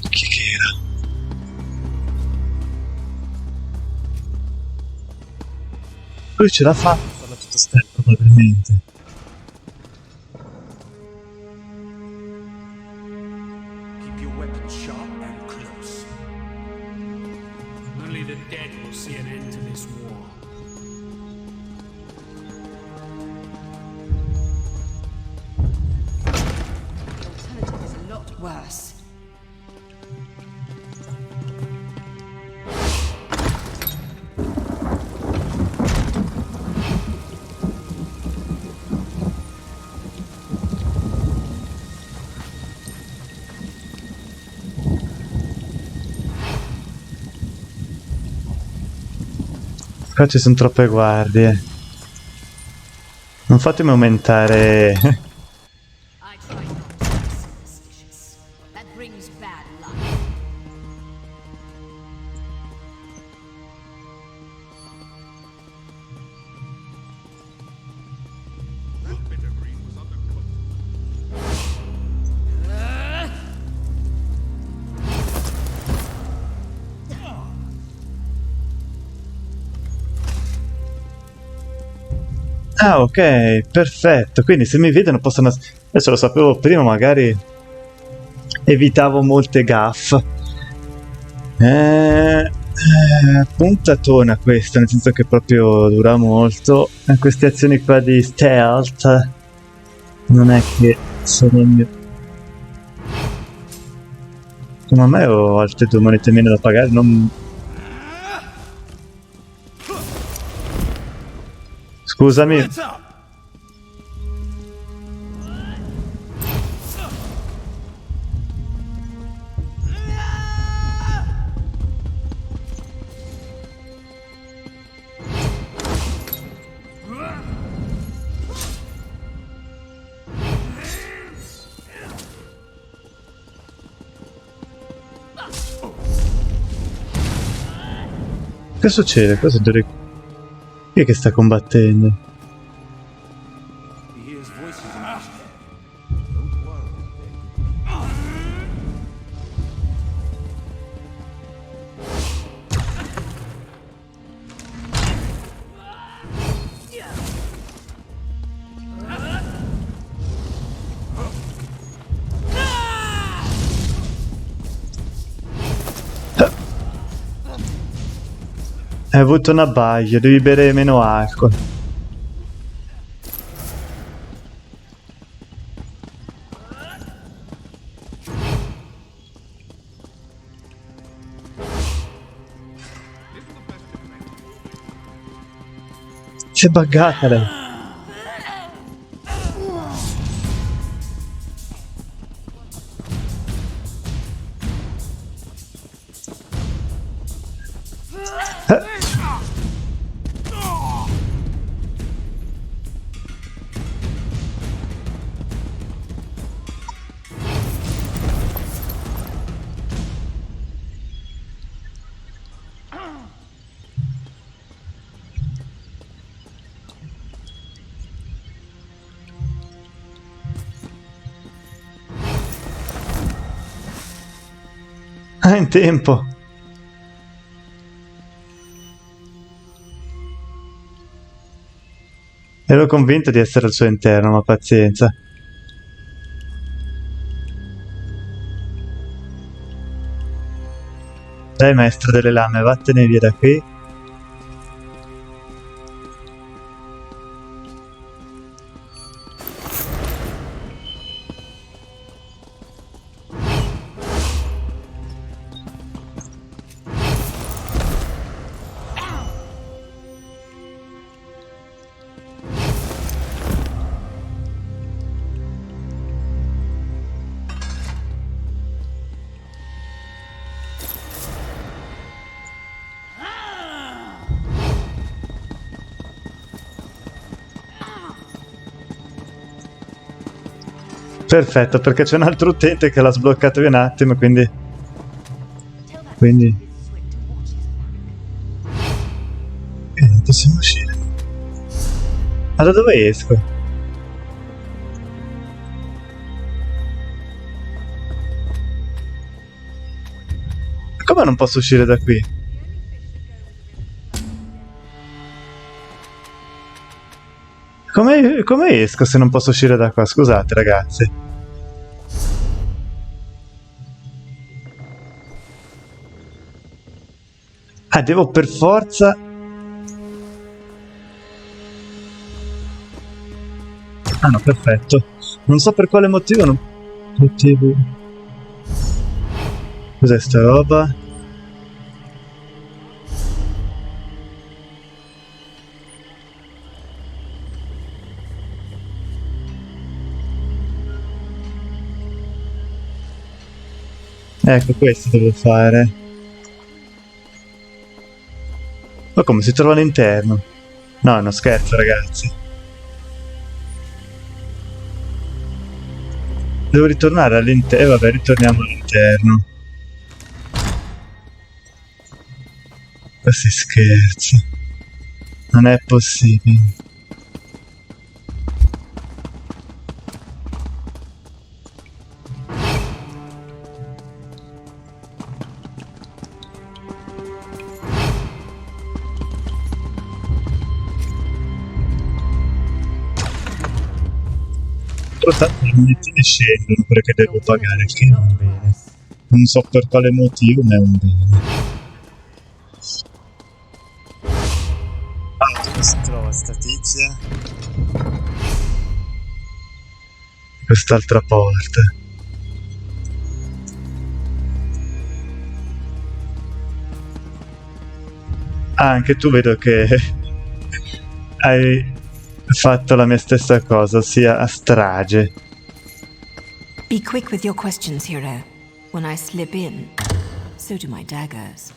Chi era? Lui ce l'ha fatta a farla tutta stella, probabilmente. Keep your weapons sharp and close. Only the dead will see an end to this war. The alternative is a lot worse. Qua ci sono troppe guardie. Non fatemi aumentare. I try not to be superstitious. That brings bad luck. Ah, ok, perfetto. Quindi se mi vedono possono... Adesso lo sapevo prima, magari evitavo molte gaffe. Puntatona questa, nel senso che proprio dura molto. Queste azioni qua di stealth non è che sono il mio... Ma a me ho altre 2 monete meno da pagare, non... Scusami. Che succede? Cosa deve... Chi è che sta combattendo? Hai avuto un abbaglio, devi bere meno alcol. Si è buggata lei. Ah, in tempo. Ero convinto di essere al suo interno, ma pazienza. Dai, maestro delle lame, vattene via da qui. Perfetto, perché c'è un altro utente che l'ha sbloccato in un attimo, quindi... non possiamo uscire. Ma da dove esco? Come non posso uscire da qui? Come esco se non posso uscire da qua? Scusate, ragazzi. Ah, devo per forza... Ah no, perfetto. Non so per quale motivo non potevo... Cos'è sta roba? Ecco, questo devo fare. Ma come si trova all'interno? No, è uno scherzo, ragazzi. Devo ritornare all'interno. Vabbè, ritorniamo all'interno. Questi scherzi. Non è possibile. Tanto le monetine scendono perché devo pagare, il che non è un bene. Non so per quale motivo, ma è un bene. Ah, dove si trova sta tizia? Quest'altra porta. Ah, anche tu vedo che hai fatto la mia stessa cosa, ossia a strage. Be quick with your questions, hero. When I slip in, so do my daggers.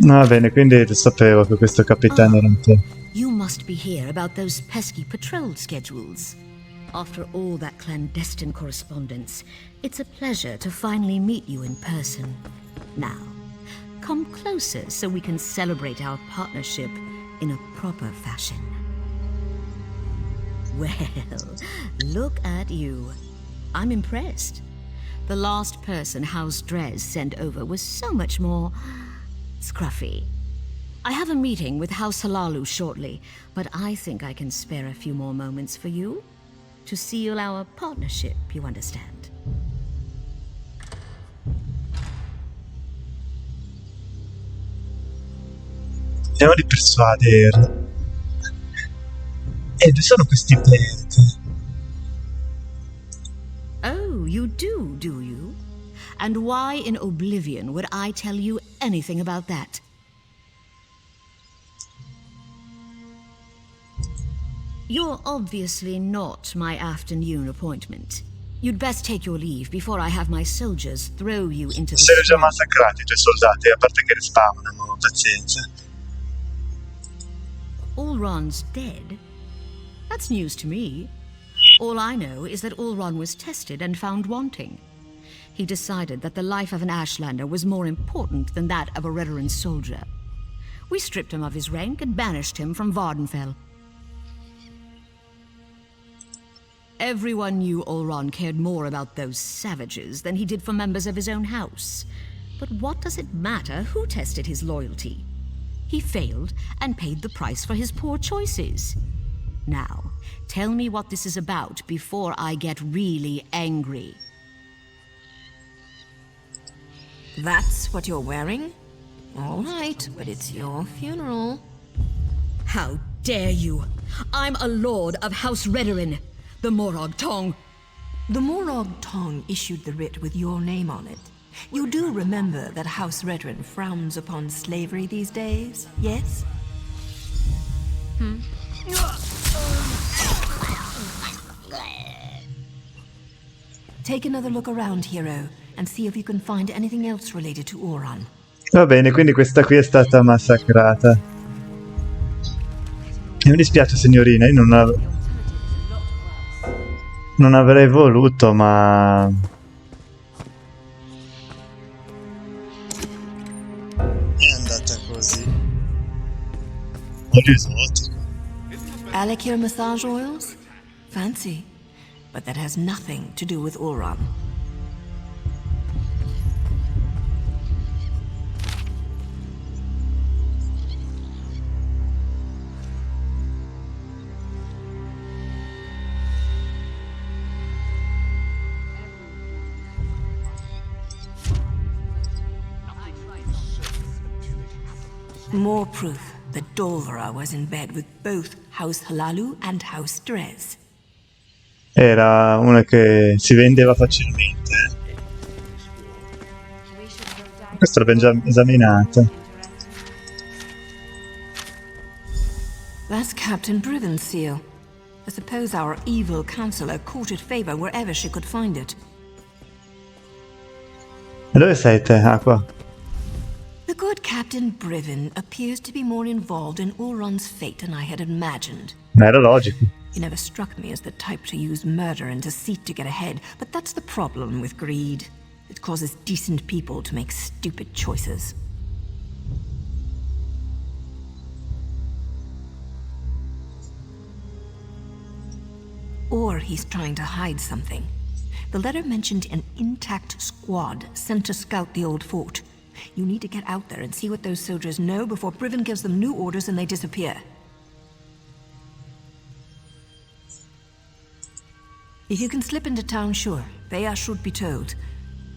Va bene, quindi lo sapevo che questo capitano era un po'... You must be here about those pesky patrol schedules. After all that clandestine correspondence, it's a pleasure to finally meet you in person. Now, come closer so we can celebrate our partnership in a proper fashion. Well, look at you. I'm impressed. The last person House Drez sent over was so much more scruffy. I have a meeting with House Halalu shortly, but I think I can spare a few more moments for you to seal our partnership, you understand. Andiamo di persuaderlo. Dove sono questi perti? Oh, you do you? And why in oblivion would I tell you anything about that? You're obviously not my afternoon appointment. You'd best take your leave before I have my soldiers throw you into the Sono già swamp. massacrati i tuoi soldati, a parte che respawnano, pazienza. Ulron's dead? That's news to me. All I know is that Ulron was tested and found wanting. He decided that the life of an Ashlander was more important than that of a Redoran soldier. We stripped him of his rank and banished him from Vardenfell. Everyone knew Ulron cared more about those savages than he did for members of his own house. But what does it matter who tested his loyalty? He failed and paid the price for his poor choices. Now, tell me what this is about before I get really angry. That's what you're wearing? All right, but it's your funeral. How dare you! I'm a lord of House Redoran, the Morag Tong. The Morag Tong issued the writ with your name on it. You do remember that House Redoran frowns upon slavery these days, yes? Take another look around, hero, and see if you can find anything else related to Ulron. Va bene, quindi questa qui è stata massacrata. Mi dispiace signorina, io non avrei voluto, ma... è andata così. Olio esotico. Alakir massage oils? Fancy. But that has nothing to do with Ulron. More proof that Dolvera was in bed with both House Halalu and House Drez. Era una che si vendeva facilmente. Questo l'abbiamo già esaminato. That's Captain Brithen's seal. I suppose our evil counselor courted favor wherever she could find it. E dove sei te? Ah, qua. The good Captain Brithen appears to be more involved in Ulron's fate than I had imagined. Ma era logico. He never struck me as the type to use murder and deceit to get ahead, but that's the problem with greed. It causes decent people to make stupid choices. Or he's trying to hide something. The letter mentioned an intact squad sent to scout the old fort. You need to get out there and see what those soldiers know before Brithen gives them new orders and they disappear. If you can slip into town, sure. They are should be told.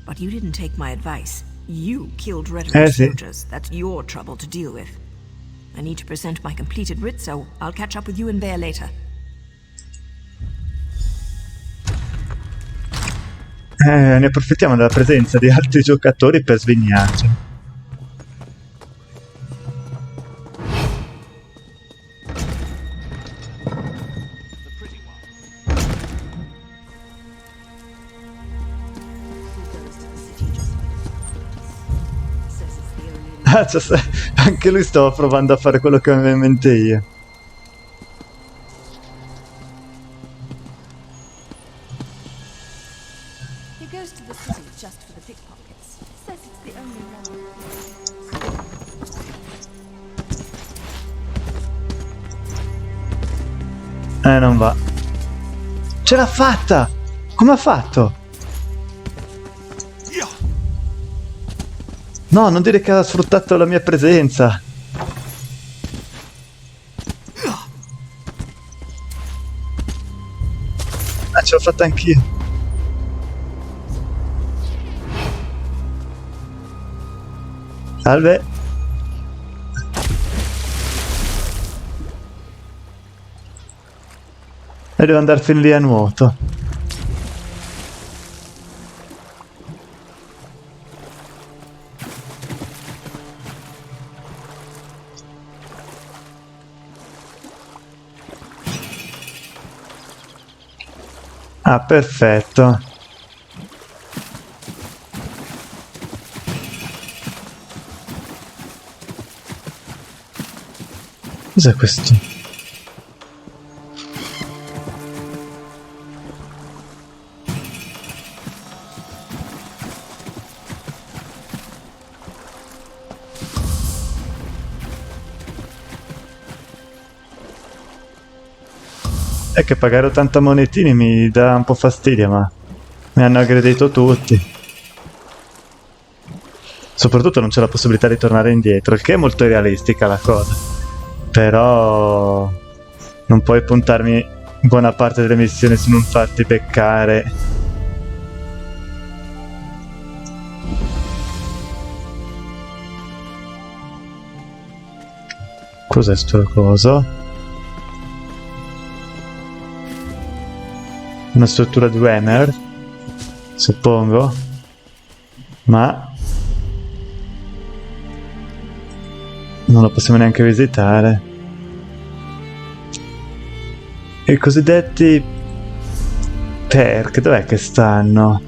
But you didn't take my advice. You killed Redoran soldiers. That's your trouble to deal with. I need to present my completed writ, so I'll catch up with you in Vale later. Ne approfittiamo della presenza di altri giocatori per svignarci. Ah, anche lui stava provando a fare quello che avevo in mente io. He goes to the city just for the pickpockets. Says it's the only road. Non va. Ce l'ha fatta! Come ha fatto? No, non dire che ha sfruttato la mia presenza. Ah, ce l'ho fatta anch'io. Salve. E devo andarfene lì a nuoto. Ah, perfetto. Cos'è questo? È che pagare 80 monetini mi dà un po' fastidio, ma mi hanno aggredito tutti. Soprattutto non c'è la possibilità di tornare indietro, il che è molto realistica la cosa. Però non puoi puntarmi buona parte delle missioni su non farti beccare. Cos'è sto coso? Una struttura di Hammer, suppongo, ma non la possiamo neanche visitare. I cosiddetti perk, dov'è che stanno?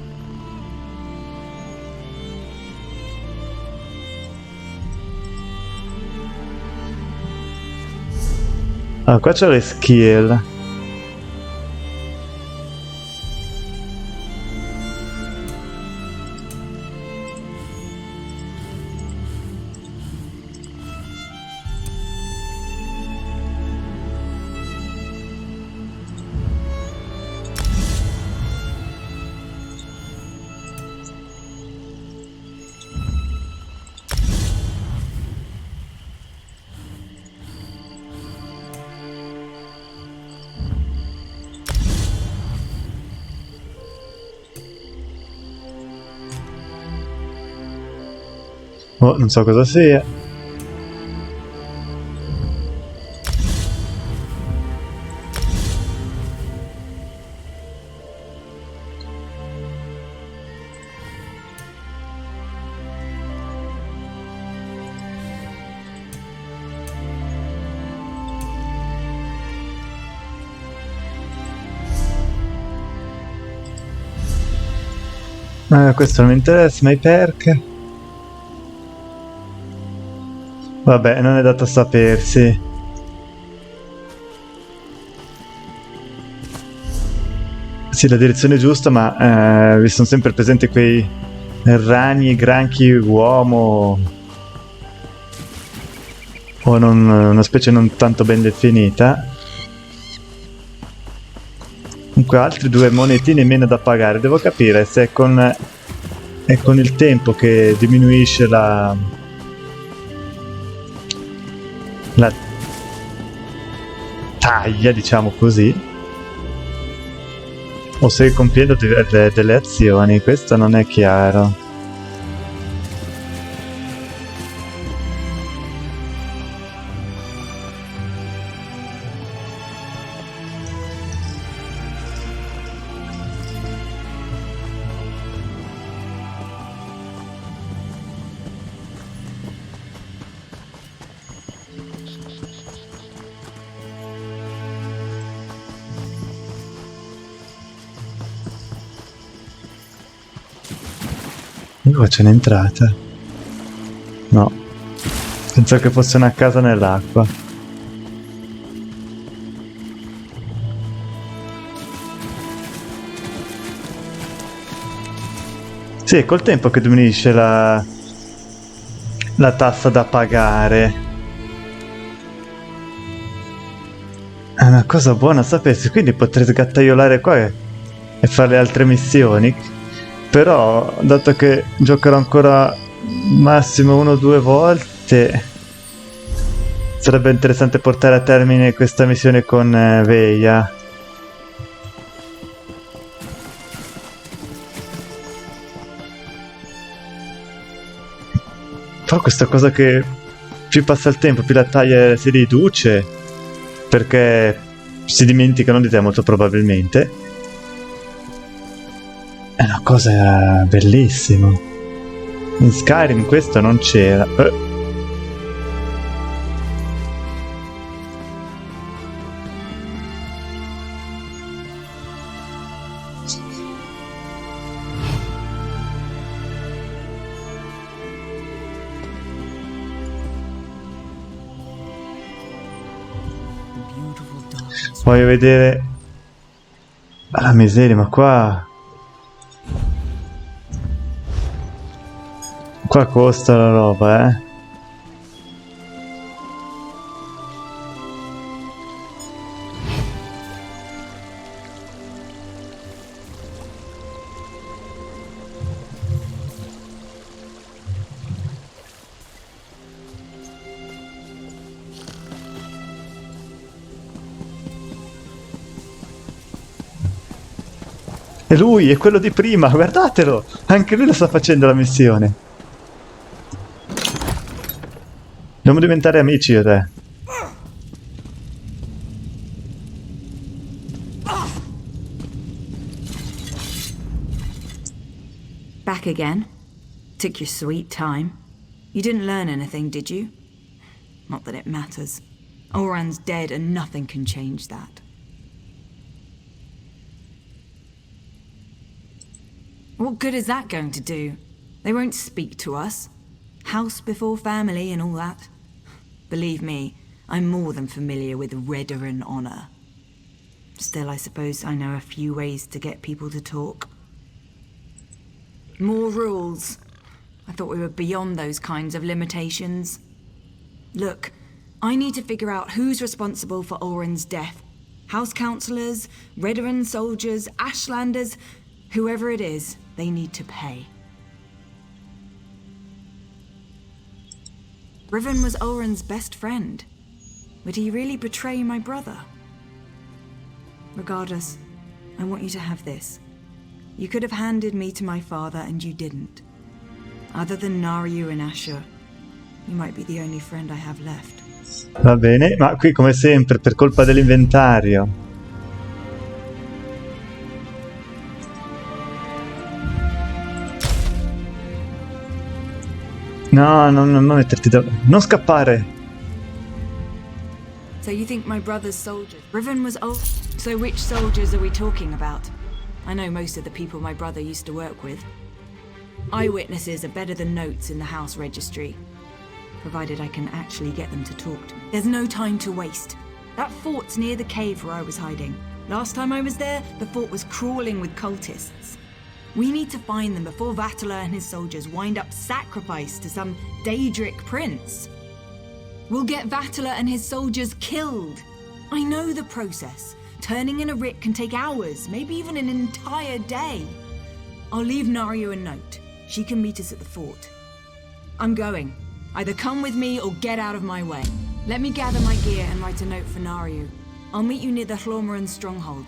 Ah, qua c'ho le skill. Oh, non so cosa sia. Questo non mi interessa, ma i perk? Vabbè, non è dato a sapersi. Sì, la direzione è giusta, ma vi sono sempre presenti quei ragni, granchi, uomo o una specie non tanto ben definita. Comunque altri 2 monetine meno da pagare. Devo capire se è con il tempo che diminuisce la taglia, diciamo così, o se compiendo delle azioni. Questo non è chiaro. Qua c'è un'entrata? No. Penso che fosse una casa nell'acqua. Sì, è col tempo che diminuisce la tassa da pagare. È una cosa buona sapessi, quindi potrei sgattaiolare qua e fare le altre missioni. Però, dato che giocherò ancora massimo 1 o 2 volte, sarebbe interessante portare a termine questa missione con Veglia. Però questa cosa che più passa il tempo, più la taglia si riduce, perché si dimenticano di te molto probabilmente. È una cosa bellissima. In Skyrim questo non c'era. Voglio vedere... La miseria, ma qua... Qua costa la roba, eh. È lui, è quello di prima, guardatelo! Anche lui lo sta facendo la missione. Dobbiamo diventare amici io e te. Back again? Took your sweet time. You didn't learn anything, did you? Not that it matters. Oran's dead and nothing can change that. What good is that going to do? They won't speak to us. House before family and all that. Believe me, I'm more than familiar with Redaran honor. Still, I suppose I know a few ways to get people to talk. More rules. I thought we were beyond those kinds of limitations. Look, I need to figure out who's responsible for Oren's death. House councillors, Redaran soldiers, Ashlanders, whoever it is, they need to pay. Riven was Oren's best friend. Would he really betray my brother? Regardless, I want you to have this. You could have handed me to my father and you didn't. Other than Naryu and Asher, you might be the only friend I have left. Va bene, ma qui come sempre per colpa dell'inventario. No, non metterti da... Non scappare! So you think my brother's soldiers... Riven was old... So which soldiers are we talking about? I know most of the people my brother used to work with. Eyewitnesses are better than notes in the house registry. Provided I can actually get them to talk to me. There's no time to waste. That fort's near the cave where I was hiding. Last time I was there, the fort was crawling with cultists. We need to find them before Vatala and his soldiers wind up sacrificed to some Daedric prince. We'll get Vatala and his soldiers killed. I know the process. Turning in a writ can take hours, maybe even an entire day. I'll leave Naryu a note. She can meet us at the fort. I'm going. Either come with me or get out of my way. Let me gather my gear and write a note for Naryu. I'll meet you near the Hlormaran stronghold.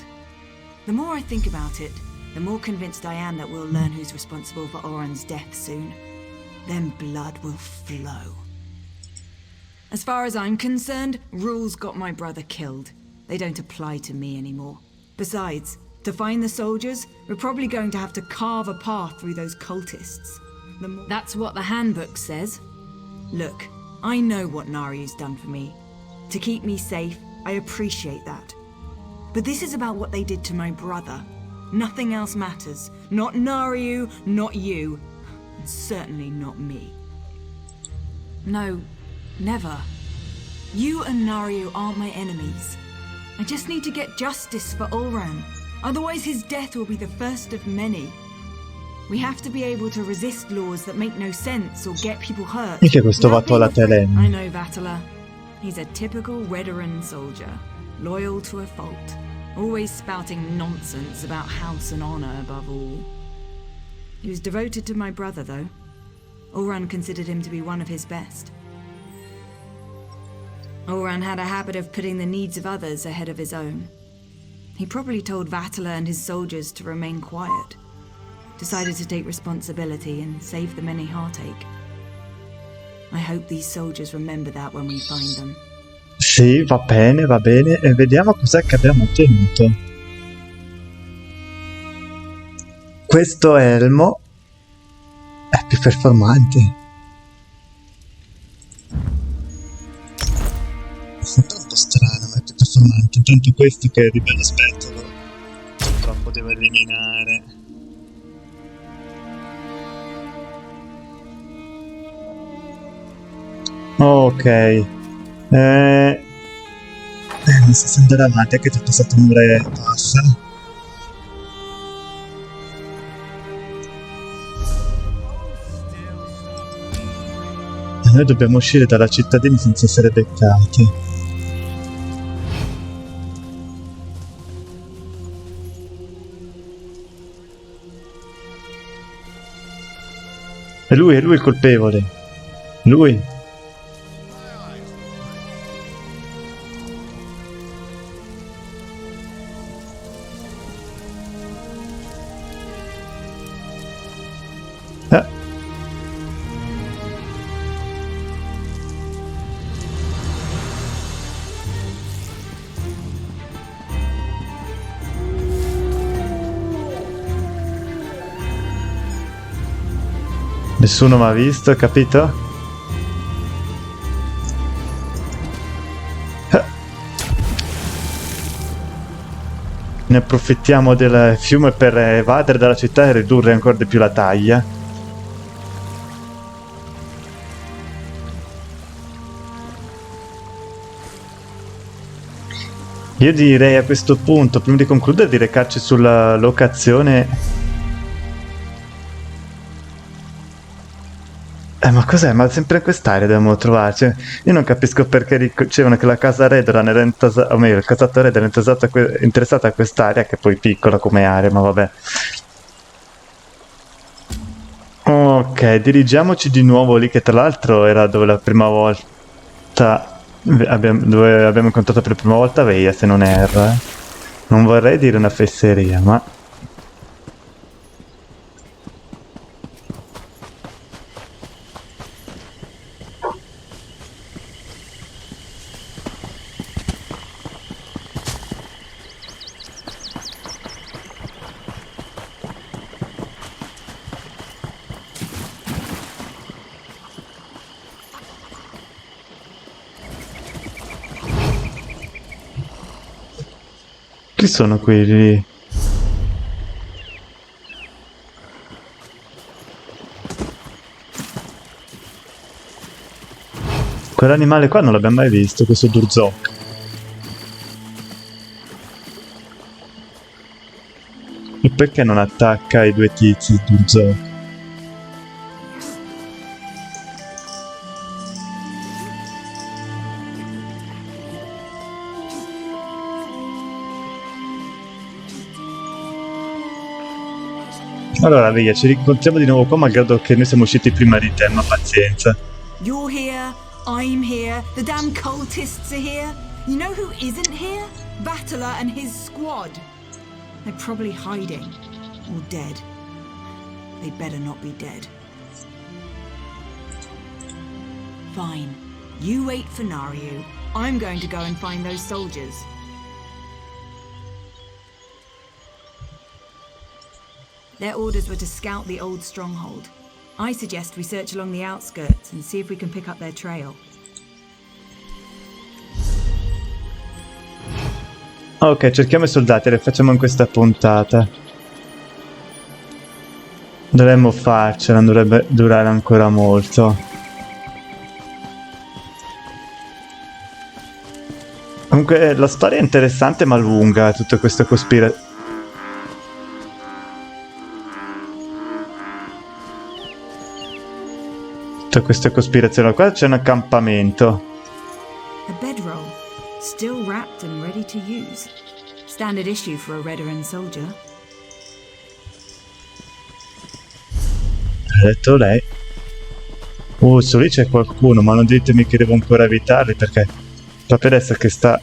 The more I think about it, the more convinced I am that we'll learn who's responsible for Oren's death soon. Then blood will flow. As far as I'm concerned, rules got my brother killed. They don't apply to me anymore. Besides, to find the soldiers, we're probably going to have to carve a path through those cultists. That's what the handbook says. Look, I know what Naryu's done for me. To keep me safe, I appreciate that. But this is about what they did to my brother. Nothing else matters. Not Naryu, not you, and certainly not me. No, Never. You and Naryu aren't my enemies. I just need to get justice for Ulran. Otherwise his death will be the first of many. We have to be able to resist laws that make no sense or get people hurt. E che questo Vatola Telen? I know Vatala. He's a typical Redoran soldier, loyal to a fault, always spouting nonsense about house and honor above all. He was devoted to my brother, though. Ulran considered him to be one of his best. Ulran had a habit of putting the needs of others ahead of his own. He probably told Vatala and his soldiers to remain quiet. Decided to take responsibility and save them any heartache. I hope these soldiers remember that when we find them. Sì, va bene, e vediamo cos'è che abbiamo ottenuto. Questo elmo è più performante. È un po' strano, ma è più performante. Intanto questo che è di bello aspetto, però purtroppo devo eliminare. Ok. Non so se andare avanti, anche se è passato un'ora e passa. Noi dobbiamo uscire dalla cittadina senza essere beccati. È lui il colpevole. Lui. Nessuno mi ha visto, capito? Ne approfittiamo del fiume per evadere dalla città e ridurre ancora di più la taglia. Io direi a questo punto, prima di concludere, di recarci sulla locazione. Ma cos'è? Ma sempre in quest'area dobbiamo trovarci. Io non capisco perché dicevano che la casa Redoran era intasata, o meglio, il casato Redoran era interessata a quest'area, che è poi piccola come area, ma vabbè. Ok, dirigiamoci di nuovo lì, che tra l'altro era dove la prima volta dove abbiamo incontrato per la prima volta Veia, se non erro. Non vorrei dire una fesseria, ma... Chi sono quelli? Quell'animale qua non l'abbiamo mai visto, questo Durzok. E perché non attacca i due tizi, Durzok? Allora, via, ci rincontriamo di nuovo qua, malgrado che noi siamo usciti prima di te, ma pazienza. You're here, I'm here, the damn cultists are here. You know who isn't here? Vatala and his squad. They're probably hiding. Or dead. They better not be dead. Fine. You wait for Naryu. I'm going to go and find those soldiers. Their orders were to scout the old stronghold. I suggest we search along the outskirts and see if we can pick up their trail. Ok, cerchiamo i soldati, le facciamo in questa puntata. Dovremmo farcela, non dovrebbe durare ancora molto. Comunque la storia è interessante ma lunga, tutte queste cospirazioni. Tutte queste cospirazioni. Qua c'è un accampamento. A bedroll, still wrapped and ready to use. Standard issue for a veteran soldier. Ha detto lei. Su lì c'è qualcuno, ma non ditemi che devo ancora evitarli perché proprio adesso che sta...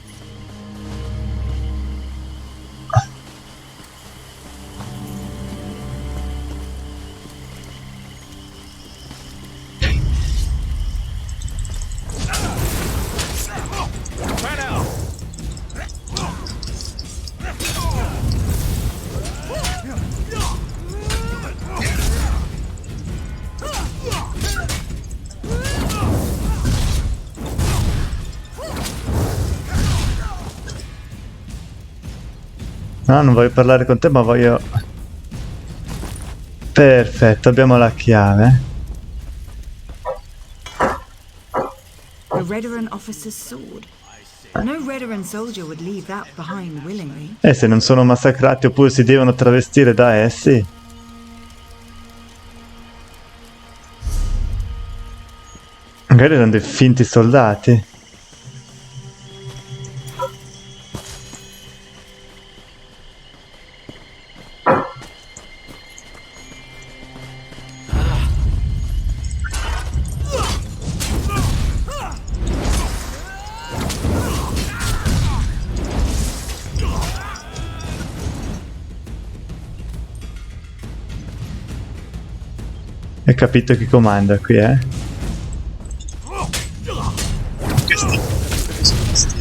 No, non voglio parlare con te, ma voglio... Perfetto, abbiamo la chiave. A veteran officer's sword. No veteran soldier would leave that behind willingly. Se non sono massacrati oppure si devono travestire da essi. Magari erano dei finti soldati. Hai capito chi comanda qui, eh? Questi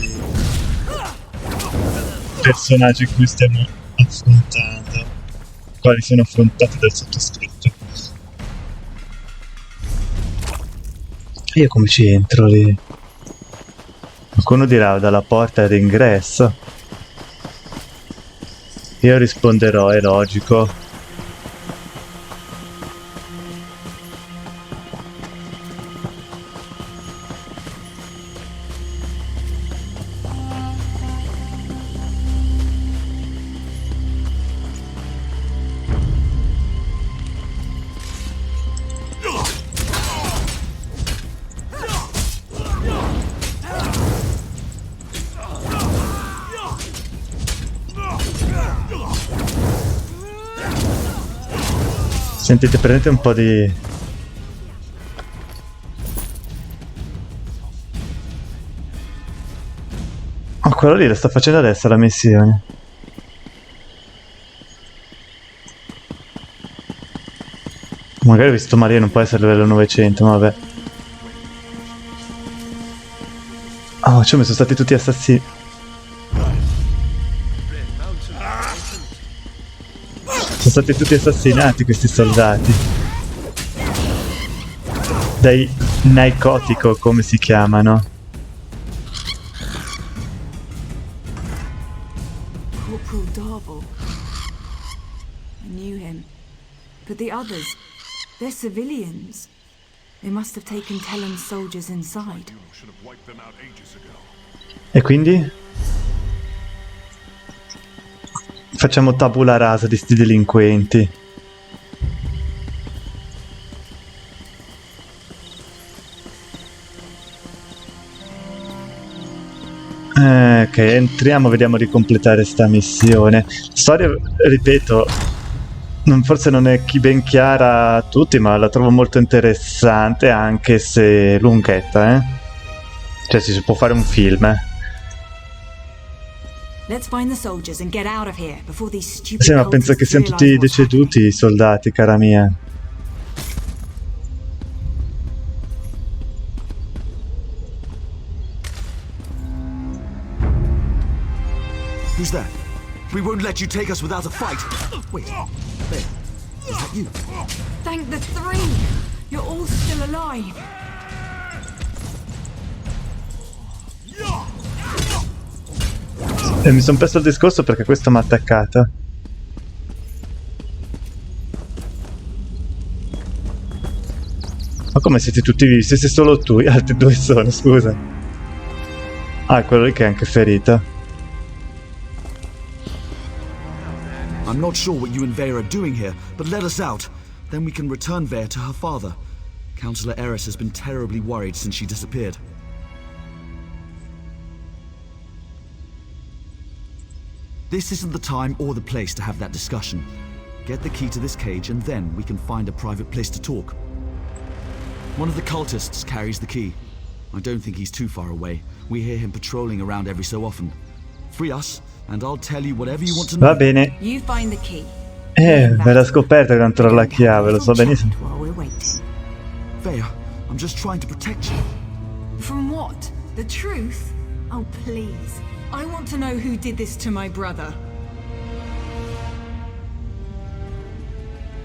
personaggi che stiamo affrontando, quali sono affrontati dal sottoscritto. Io come ci entro lì? Qualcuno dirà dalla porta d'ingresso. Io risponderò, è logico. Sentite, prendete un po' di... Oh, quello lì lo sta facendo adesso la missione. Magari ho visto Maria, non può essere livello 900, ma vabbè. Oh, cioè mi sono stati tutti assassini. Sono stati tutti assassinati questi soldati. Dai narcotico, come si chiamano. Corporal Darble. I knew him. But the others, they're civilians. They must have taken Tellem's soldiers inside. E quindi? Facciamo tabula rasa di sti delinquenti. Ok, entriamo, vediamo di completare sta missione. Storia, ripeto, forse non è ben chiara a tutti, ma la trovo molto interessante, anche se lunghetta, eh? Cioè si può fare un film, Sì, ma penso che siano tutti deceduti i soldati, cara mia. Who's that? We won't let you take us without a fight. Wait, there. Is that you? Thank the three! You're all still alive. Mi sono perso il discorso perché questo mi ha attaccato. Ma come siete tutti vivi? Se sei solo tu, gli altri due sono, scusa. Ah, quello lì che è anche ferito. I'm not sure what you and Vare are doing here, but let us out. Then we can return Vare to her father. Councillor Eris has been terribly worried since she disappeared. This isn't the time or the place to have that discussion. Get the key to this cage and then we can find a private place to talk. One of the cultists carries the key. I don't think he's too far away. We hear him patrolling around every so often. Free us, and I'll tell you whatever you want to know. Va bene. You find the key. Me l'ha scoperta che non trovo la chiave, lo so benissimo. Vare, I'm just trying to protect you. From what? The truth? Oh, please. I want to know who did this to my brother.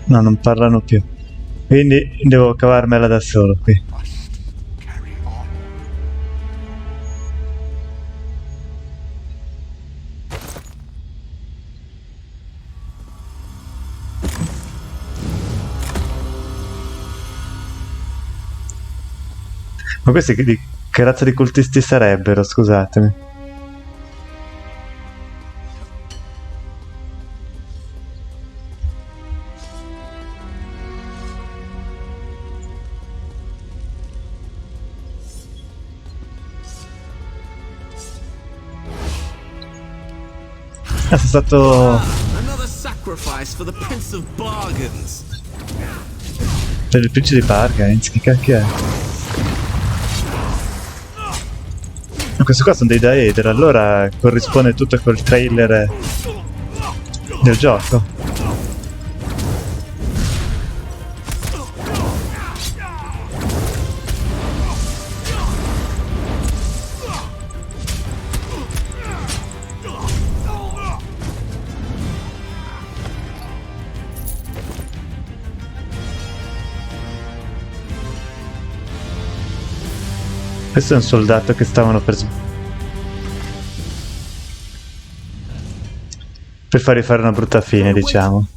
No, non parlano più. Quindi devo cavarmela da solo qui. Ma questi che razza di cultisti sarebbero, scusatemi? È stato per il principe di Bargains, che cacchio è? Ma questi qua sono dei Daeder, allora corrisponde tutto col trailer del gioco. Questo è un soldato che stavano per fargli fare una brutta fine, diciamo.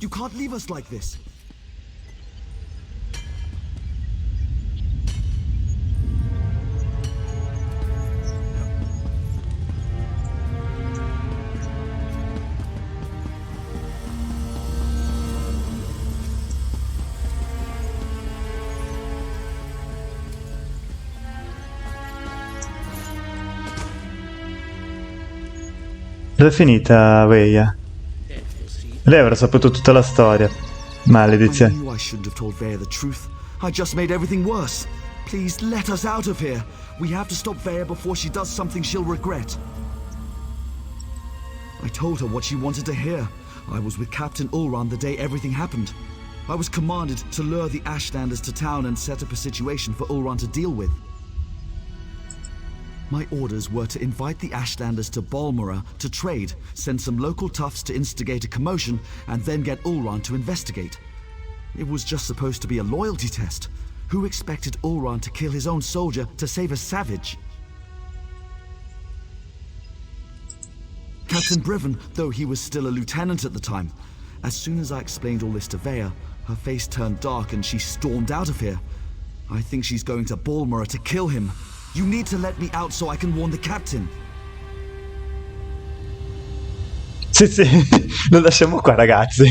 Dove è finita Veia? Lei avrà saputo tutta la storia. Maledizione. I knew I shouldn't have told Vare the truth. I just made everything worse. Please let us out of here. We have to stop Vare before she does something she'll regret. I told her what she wanted to hear. I was with Captain Ulran the day everything happened. I was commanded to lure the Ashlanders to town and set up a situation for Ulran to deal with. My orders were to invite the Ashlanders to Balmora to trade, send some local toughs to instigate a commotion, and then get Ulran to investigate. It was just supposed to be a loyalty test. Who expected Ulran to kill his own soldier to save a savage? Captain Brevin, though he was still a lieutenant at the time. As soon as I explained all this to Vea, her face turned dark and she stormed out of here. I think she's going to Balmora to kill him. You need to let me out so I can warn the captain. Sì, lo lasciamo qua, ragazzi.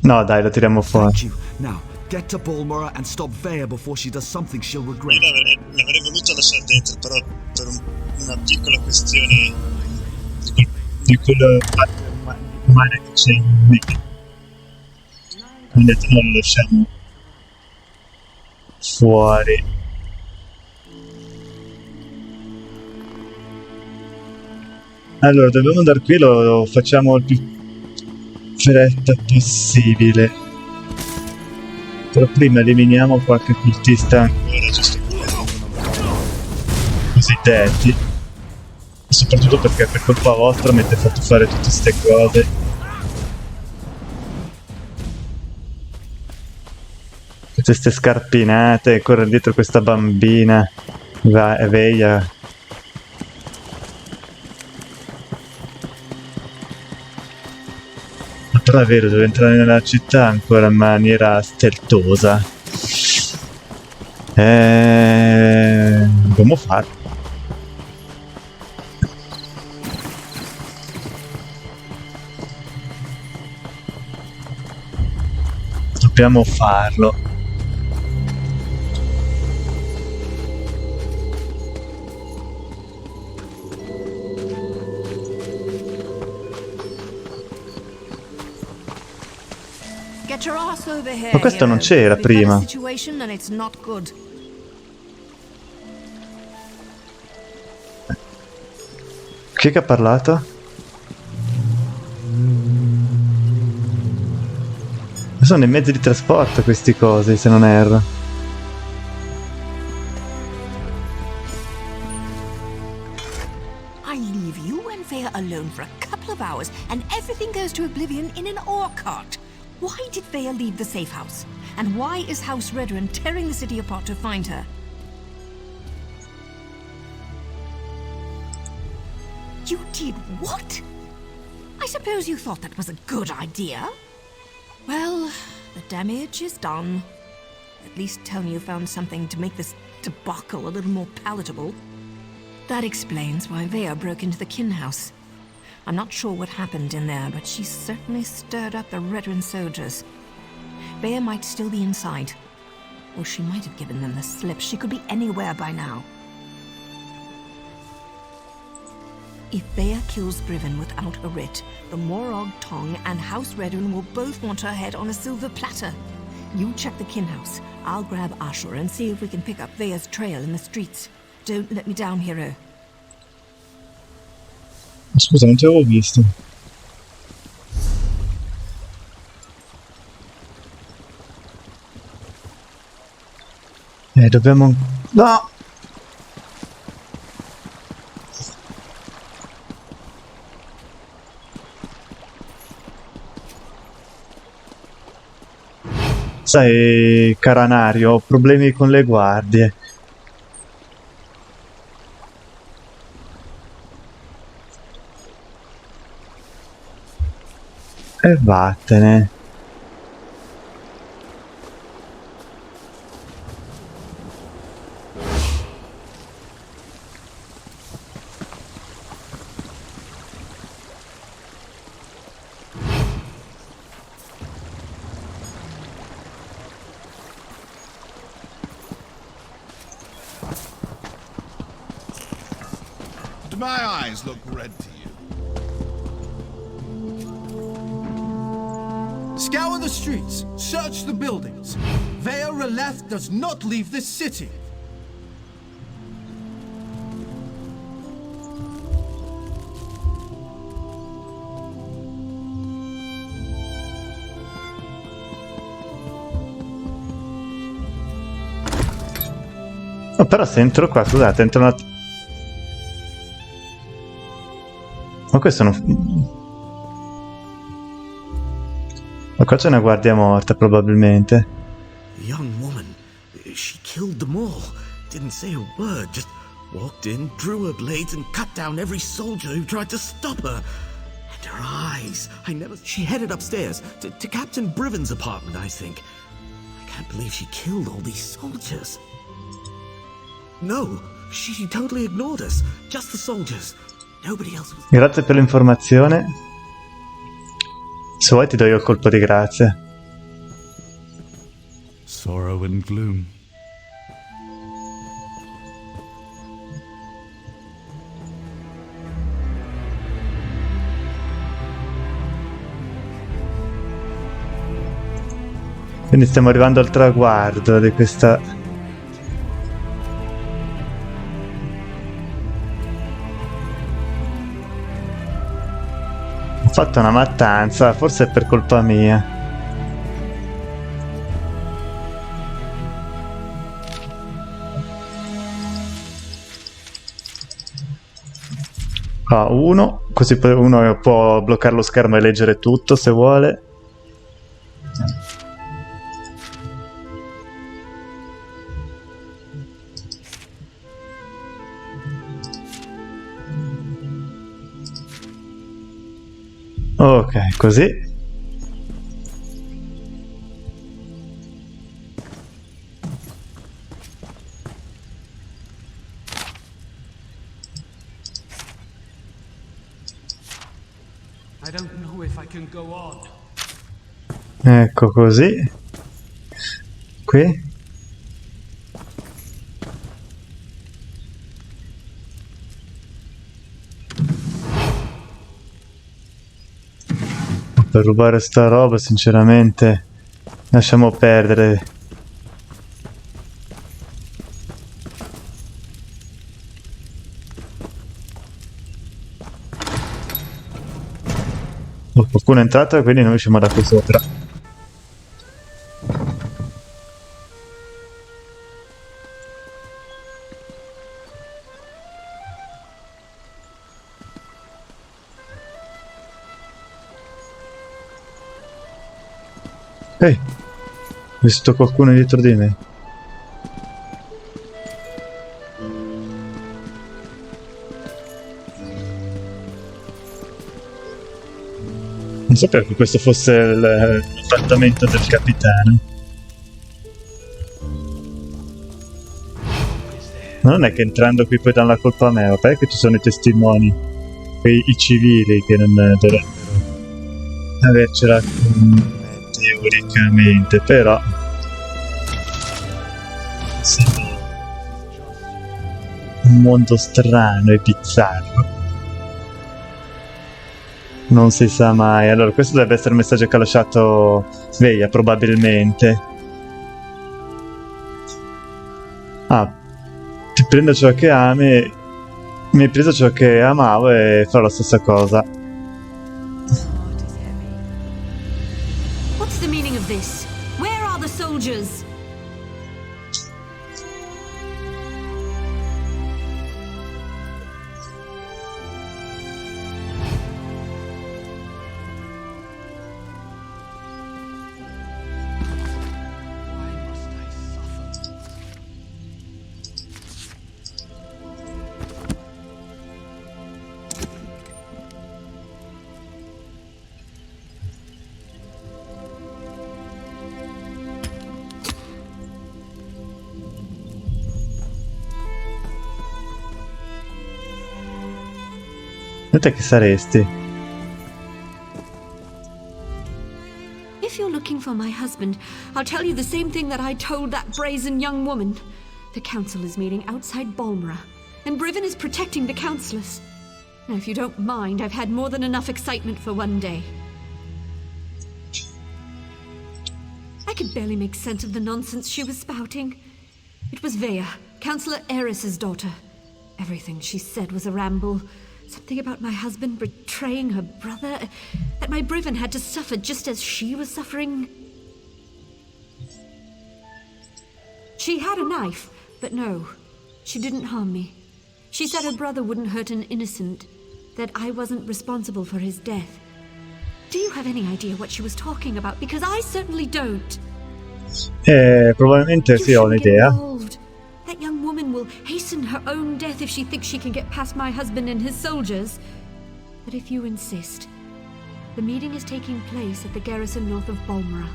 No, dai, lo tiriamo fuori. Now, get to Balmora and stop Vea before she does something she'll regret. Io l'avrei voluto lasciare dentro, però per una piccola questione di quello umana che c'è in me. Quindi non lo lasciamo fuori. Allora, dobbiamo andare qui, lo facciamo il più fretta possibile. Però prima eliminiamo qualche cultista ancora, giusto cosiddetti. E soprattutto perché per colpa vostra mi avete fatto fare tutte queste cose. Tutte queste scarpinate, correre dietro questa bambina. Veia. Però è vero, devo entrare nella città ancora in maniera steltosa. Dobbiamo farlo. Dobbiamo farlo. Ma questo non c'era prima. Chi è che ha parlato? Sono i mezzi di trasporto questi cosi, se non erro. I leave you and Vea alone for a couple of hours and everything goes to oblivion in an ore cart. Why did Vea leave the safe house? And why is House Redrun tearing the city apart to find her? You did what? I suppose you thought that was a good idea? Well, the damage is done. At least tell me you found something to make this debacle a little more palatable. That explains why Vea broke into the kin house. I'm not sure what happened in there, but she certainly stirred up the Redrun soldiers. Vea might still be inside. Or she might have given them the slip. She could be anywhere by now. If Vea kills Briven without a writ, the Morog Tong and House Redrun will both want her head on a silver platter. You check the kin house. I'll grab Ashur and see if we can pick up Vea's trail in the streets. Don't let me down, hero. Scusa, non ti avevo visto. Dobbiamo... No! Sai, Caranario, ho problemi con le guardie. E vattene. Do my eyes look red to you? Scour the streets, search the buildings. Vea Releth does not leave this city. Oh, però se entro qua, scusate, entro una... Ma questo non... Ma qua c'è una guardia morta, probabilmente. The young woman, she killed them all. Didn't say a word, just walked in, drew her blades and cut down every soldier who tried to stop her. And her eyes, she headed upstairs to Captain Briven's apartment, I think. I can't believe she killed all these soldiers. No, she totally ignored us. Just the soldiers. Nobody else was... Grazie per l'informazione. Se vuoi ti do io il colpo di grazia. Sorrow and gloom. Quindi stiamo arrivando al traguardo di questa... Ho fatto una mattanza, forse è per colpa mia. Uno, così uno può bloccare lo schermo e leggere tutto se vuole. Ok, così. I don't know if I can go on. Ecco così. Qui. Per rubare sta roba, sinceramente, lasciamo perdere. Oh, qualcuno è entrato e quindi non riusciamo da qui sopra. Ehi, ho visto qualcuno dietro di me. Non sapevo che questo fosse l'appartamento del capitano. Ma non è che entrando qui poi danno la colpa a me, vabbè che ci sono i testimoni, i civili che non dovrebbero avercela teoricamente, però sembra un mondo strano e bizzarro. Non si sa mai. Allora, questo deve essere il messaggio che ha lasciato Sveglia, probabilmente. Ah, ti prendo ciò che ami, mi hai preso ciò che amavo e farò la stessa cosa. What's the meaning of this? Where are the soldiers? Te che saresti? If you're looking for my husband, I'll tell you the same thing that I told that brazen young woman. The council is meeting outside Balmora, and Brivin is protecting the councillors. Now, if you don't mind, I've had more than enough excitement for one day. I could barely make sense of the nonsense she was spouting. It was Vea, Councillor Eris's daughter. Everything she said was a ramble. Something about my husband betraying her brother, that my Brivin had to suffer just as she was suffering. She had a knife, but no, she didn't harm me. She said her brother wouldn't hurt an innocent, that I wasn't responsible for his death. Do you have any idea what she was talking about? Because I certainly don't. Probabilmente sì, ho un'idea. That young woman will hasten her own death if she thinks she can get past my husband and his soldiers. But if you insist, the meeting is taking place at the garrison north of Balmora.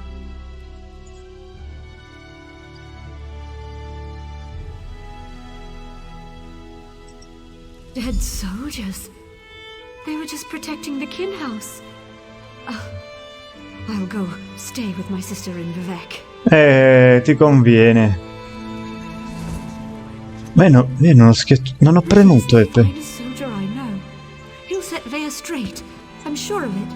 Dead soldiers. They were just protecting the kin house. I'll go stay with my sister in Vivek. Ti conviene. Ma io non ho premuto, Epe. Soldier I know. He'll set Vea straight. I'm sure of it.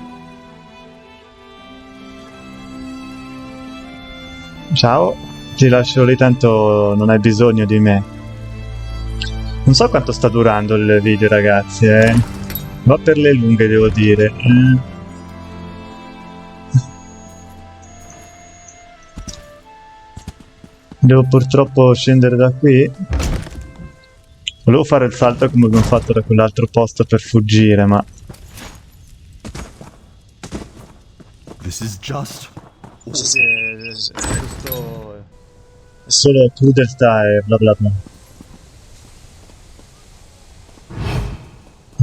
Ciao, ti lascio lì, tanto non hai bisogno di me. Non so quanto sta durando il video, ragazzi, Va per le lunghe, devo dire. Devo purtroppo scendere da qui. Volevo fare il salto come abbiamo fatto da quell'altro posto per fuggire, ma... This is just... Sì, questo è solo crudeltà e bla bla bla.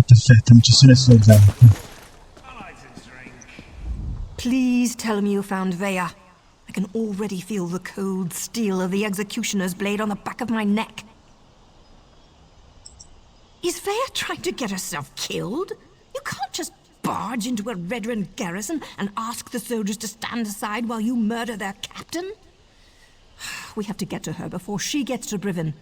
Perfetto, non ci sono nessuno esempio. Please tell me you found Vea. I can already feel the cold steel of the executioner's blade on the back of my neck. Is Vea trying to get herself killed? You can't just barge into a veteran garrison and ask the soldiers to stand aside while you murder their captain? We have to get to her before she gets to Briven.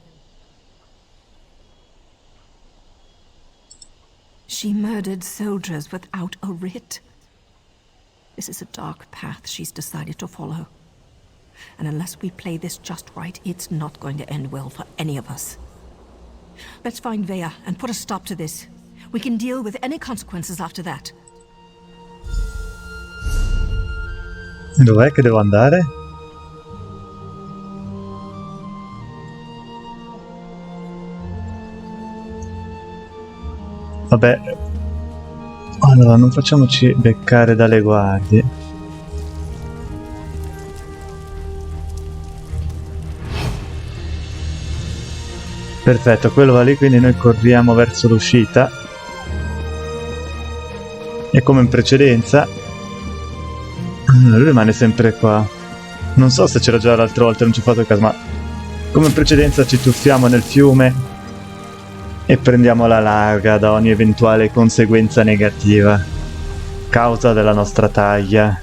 She murdered soldiers without a writ. This is a dark path she's decided to follow. And unless we play this just right, it's not going to end well for any of us. Let's find Vea and put a stop to this. We can deal with any consequences after that. Dov'è che devo andare? Vabbè. Allora, non facciamoci beccare dalle guardie. Perfetto, quello va lì, quindi noi corriamo verso l'uscita. E come in precedenza, lui rimane sempre qua. Non so se c'era già l'altra volta, non ci ho fatto caso, ma come in precedenza ci tuffiamo nel fiume e prendiamo la larga da ogni eventuale conseguenza negativa, causa della nostra taglia.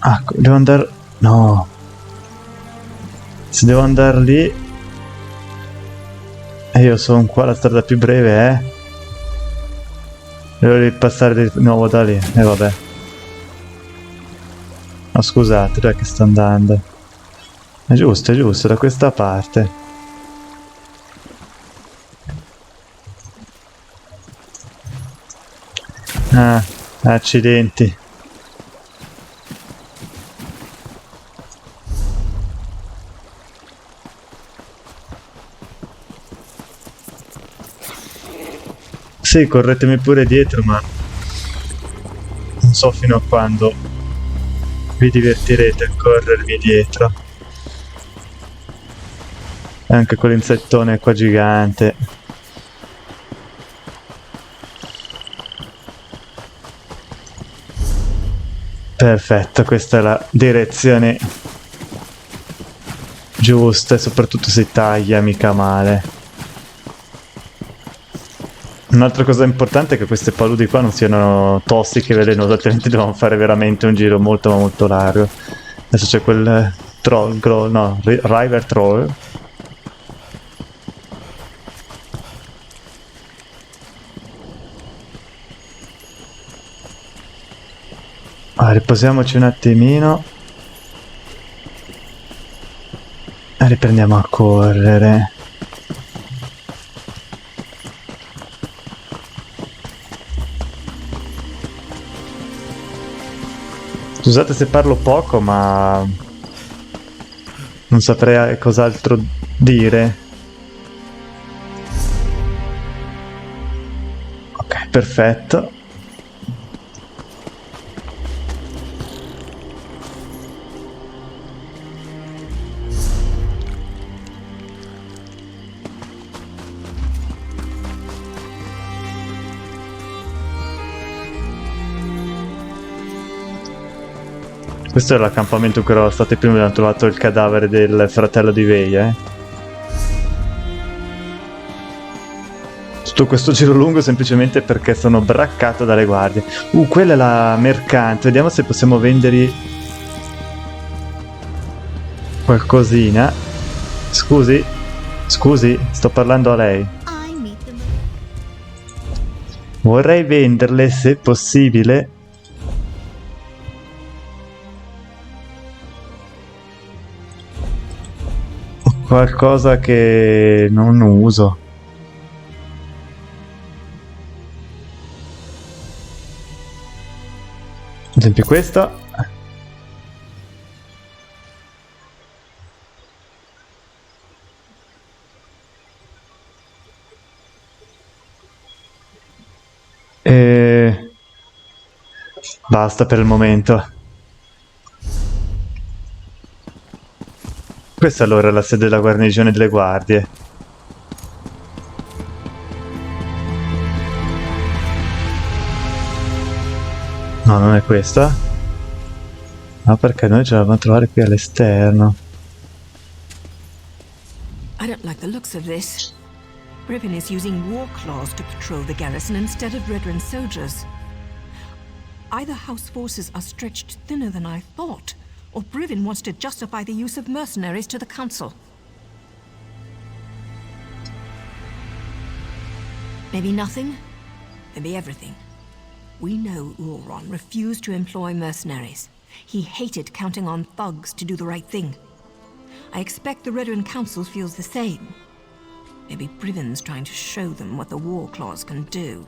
Ah, devo andare... No. Se devo andare lì... E io sono qua, la strada più breve, Devo ripassare di nuovo da lì. E vabbè. No, scusate, dov'è che sto andando? È giusto, da questa parte. Ah, accidenti. Sì, corretemi pure dietro, ma non so fino a quando vi divertirete a corrermi dietro. E anche quell'insettone qua gigante. Perfetto, questa è la direzione giusta e soprattutto si taglia mica male. Un'altra cosa importante è che queste paludi qua non siano tossiche e velenose, altrimenti dobbiamo fare veramente un giro molto ma molto largo. Adesso c'è quel troll, no, river troll. Ah, riposiamoci un attimino e riprendiamo a correre. Scusate se parlo poco, ma non saprei cos'altro dire. Ok, perfetto. Questo è l'accampamento in cui eravamo stati prima, abbiamo trovato il cadavere del fratello di Vea, Tutto questo giro lungo semplicemente perché sono braccato dalle guardie. Quella è la mercante, vediamo se possiamo vendergli qualcosina. Scusi, sto parlando a lei. Vorrei venderle, se possibile, qualcosa che non uso. Ad esempio questo. E basta per il momento. Questa allora è la sede della guarnigione delle guardie. No, non è questa. No, perché noi ce la dobbiamo trovare qui all'esterno. I don't like the looks of this. Brivin is using war claws to patrol the garrison instead of veteran soldiers. Either House forces are stretched thinner than I thought, or Brivin wants to justify the use of mercenaries to the council. Maybe nothing, maybe everything. We know Ulron refused to employ mercenaries. He hated counting on thugs to do the right thing. I expect the Veteran Council feels the same. Maybe Brivin's trying to show them what the war claws can do.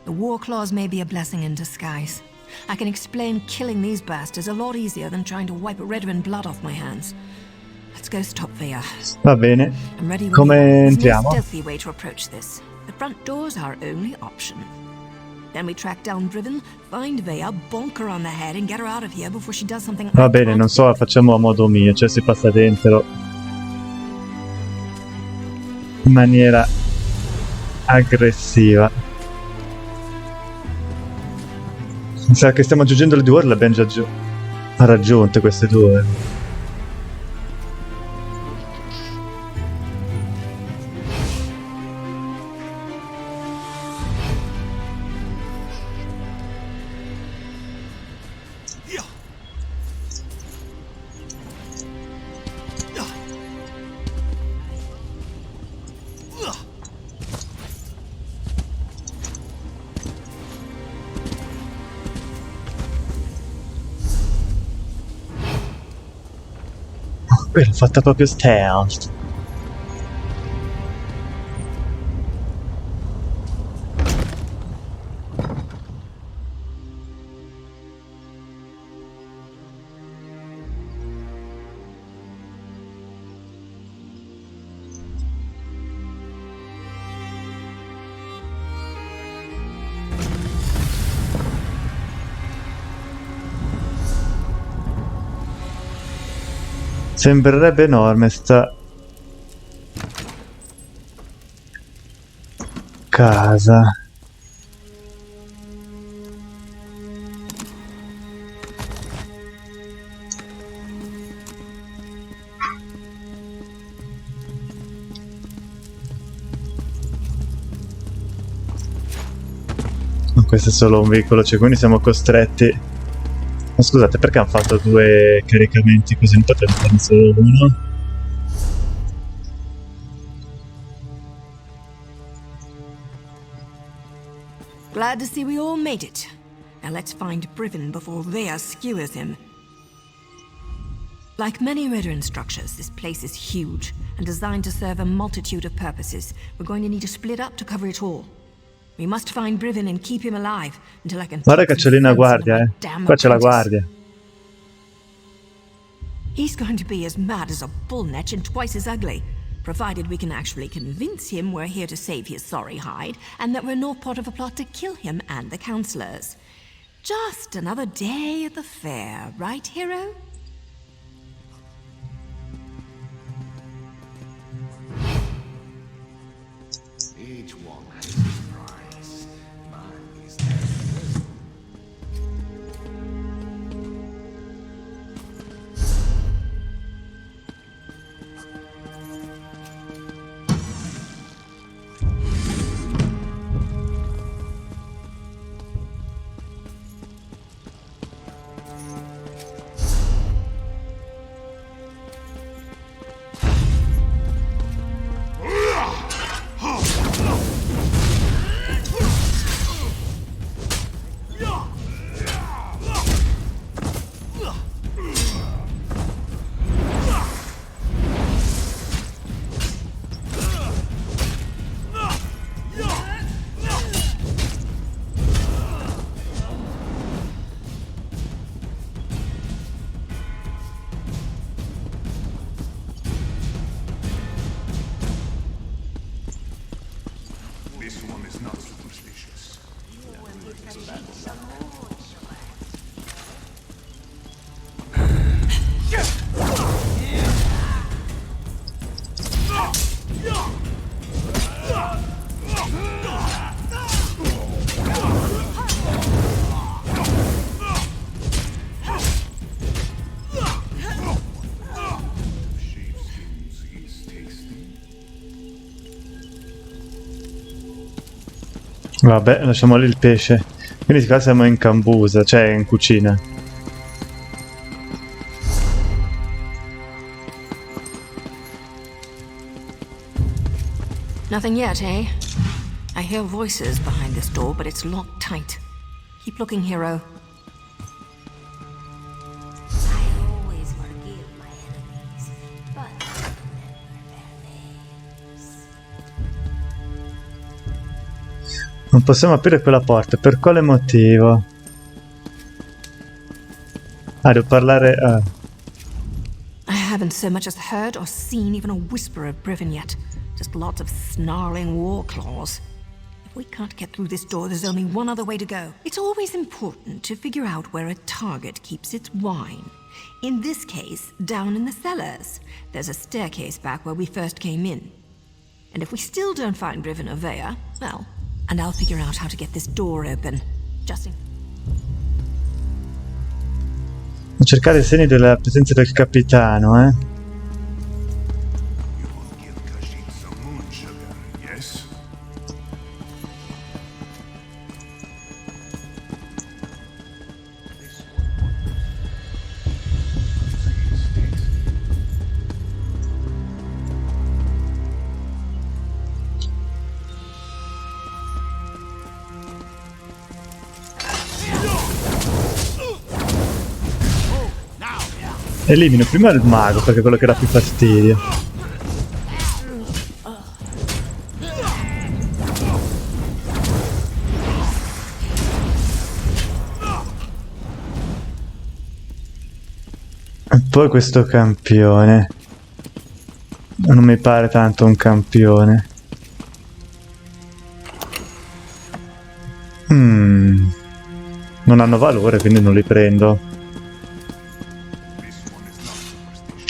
The war claws may be a blessing in disguise. I can explain killing these bastards a lot easier than trying to wipe Redwin blood off my hands. Let's go stop Vea. Va bene. I'm ready when Come you are. There's no entriamo? stealthy way to approach this. The front door's our only option. Then we track down Brivin, find Vea, bonk her on the head and get her out of here before she does something. Va bene, non so, la facciamo a modo mio, cioè si passa dentro in maniera aggressiva. Mi sa che stiamo aggiungendo le 2 ore, le abbiamo già raggiunte queste 2 ore. L'ho fatta proprio stealth. Sembrerebbe enorme sta casa. Questo è solo un veicolo, cioè quindi siamo costretti. Ma scusate, perché hanno fatto 2 caricamenti così? Non potevano farne solo uno? Glad to see we all made it. Now let's find Brivin before Vea skewers him. Like many veteran structures, this place is huge and designed to serve a multitude of purposes. We're going to need to split up to cover it all. We must find Brivin and keep him alive until I can. Guarda che c'è lì una guardia, eh. Qua c'è la guardia. He's going to be as mad as a bullnetch and twice as ugly, provided we can actually convince him we're here to save his sorry hide and that we're not part of a plot to kill him and the councillors. Just another day at the fair, right, hero? Each one has its price. Mine is theirs. This one is not superstitious. Vabbè, lasciamo lì il pesce. Quindi qua siamo in cambusa, cioè in cucina. Nothing yet, eh? I hear voices behind this door, but it's locked tight. Keep looking, hero. Non possiamo aprire quella porta, per quale motivo? Ah, devo parlare... I haven't so much as heard or seen even a whisper of Brevin yet. Just lots of snarling war claws. If we can't get through this door, there's only one other way to go. It's always important to figure out where a target keeps its wine. In this case, down in the cellars. There's a staircase back where we first came in. And if we still don't find Brevin or Vea, well... And I'll figure out how to get this door open. Just in... Cercare i segni della presenza del capitano, eh? Elimino prima il mago, perché è quello che dà più fastidio. E poi questo campione. Non mi pare tanto un campione. Non hanno valore, quindi non li prendo.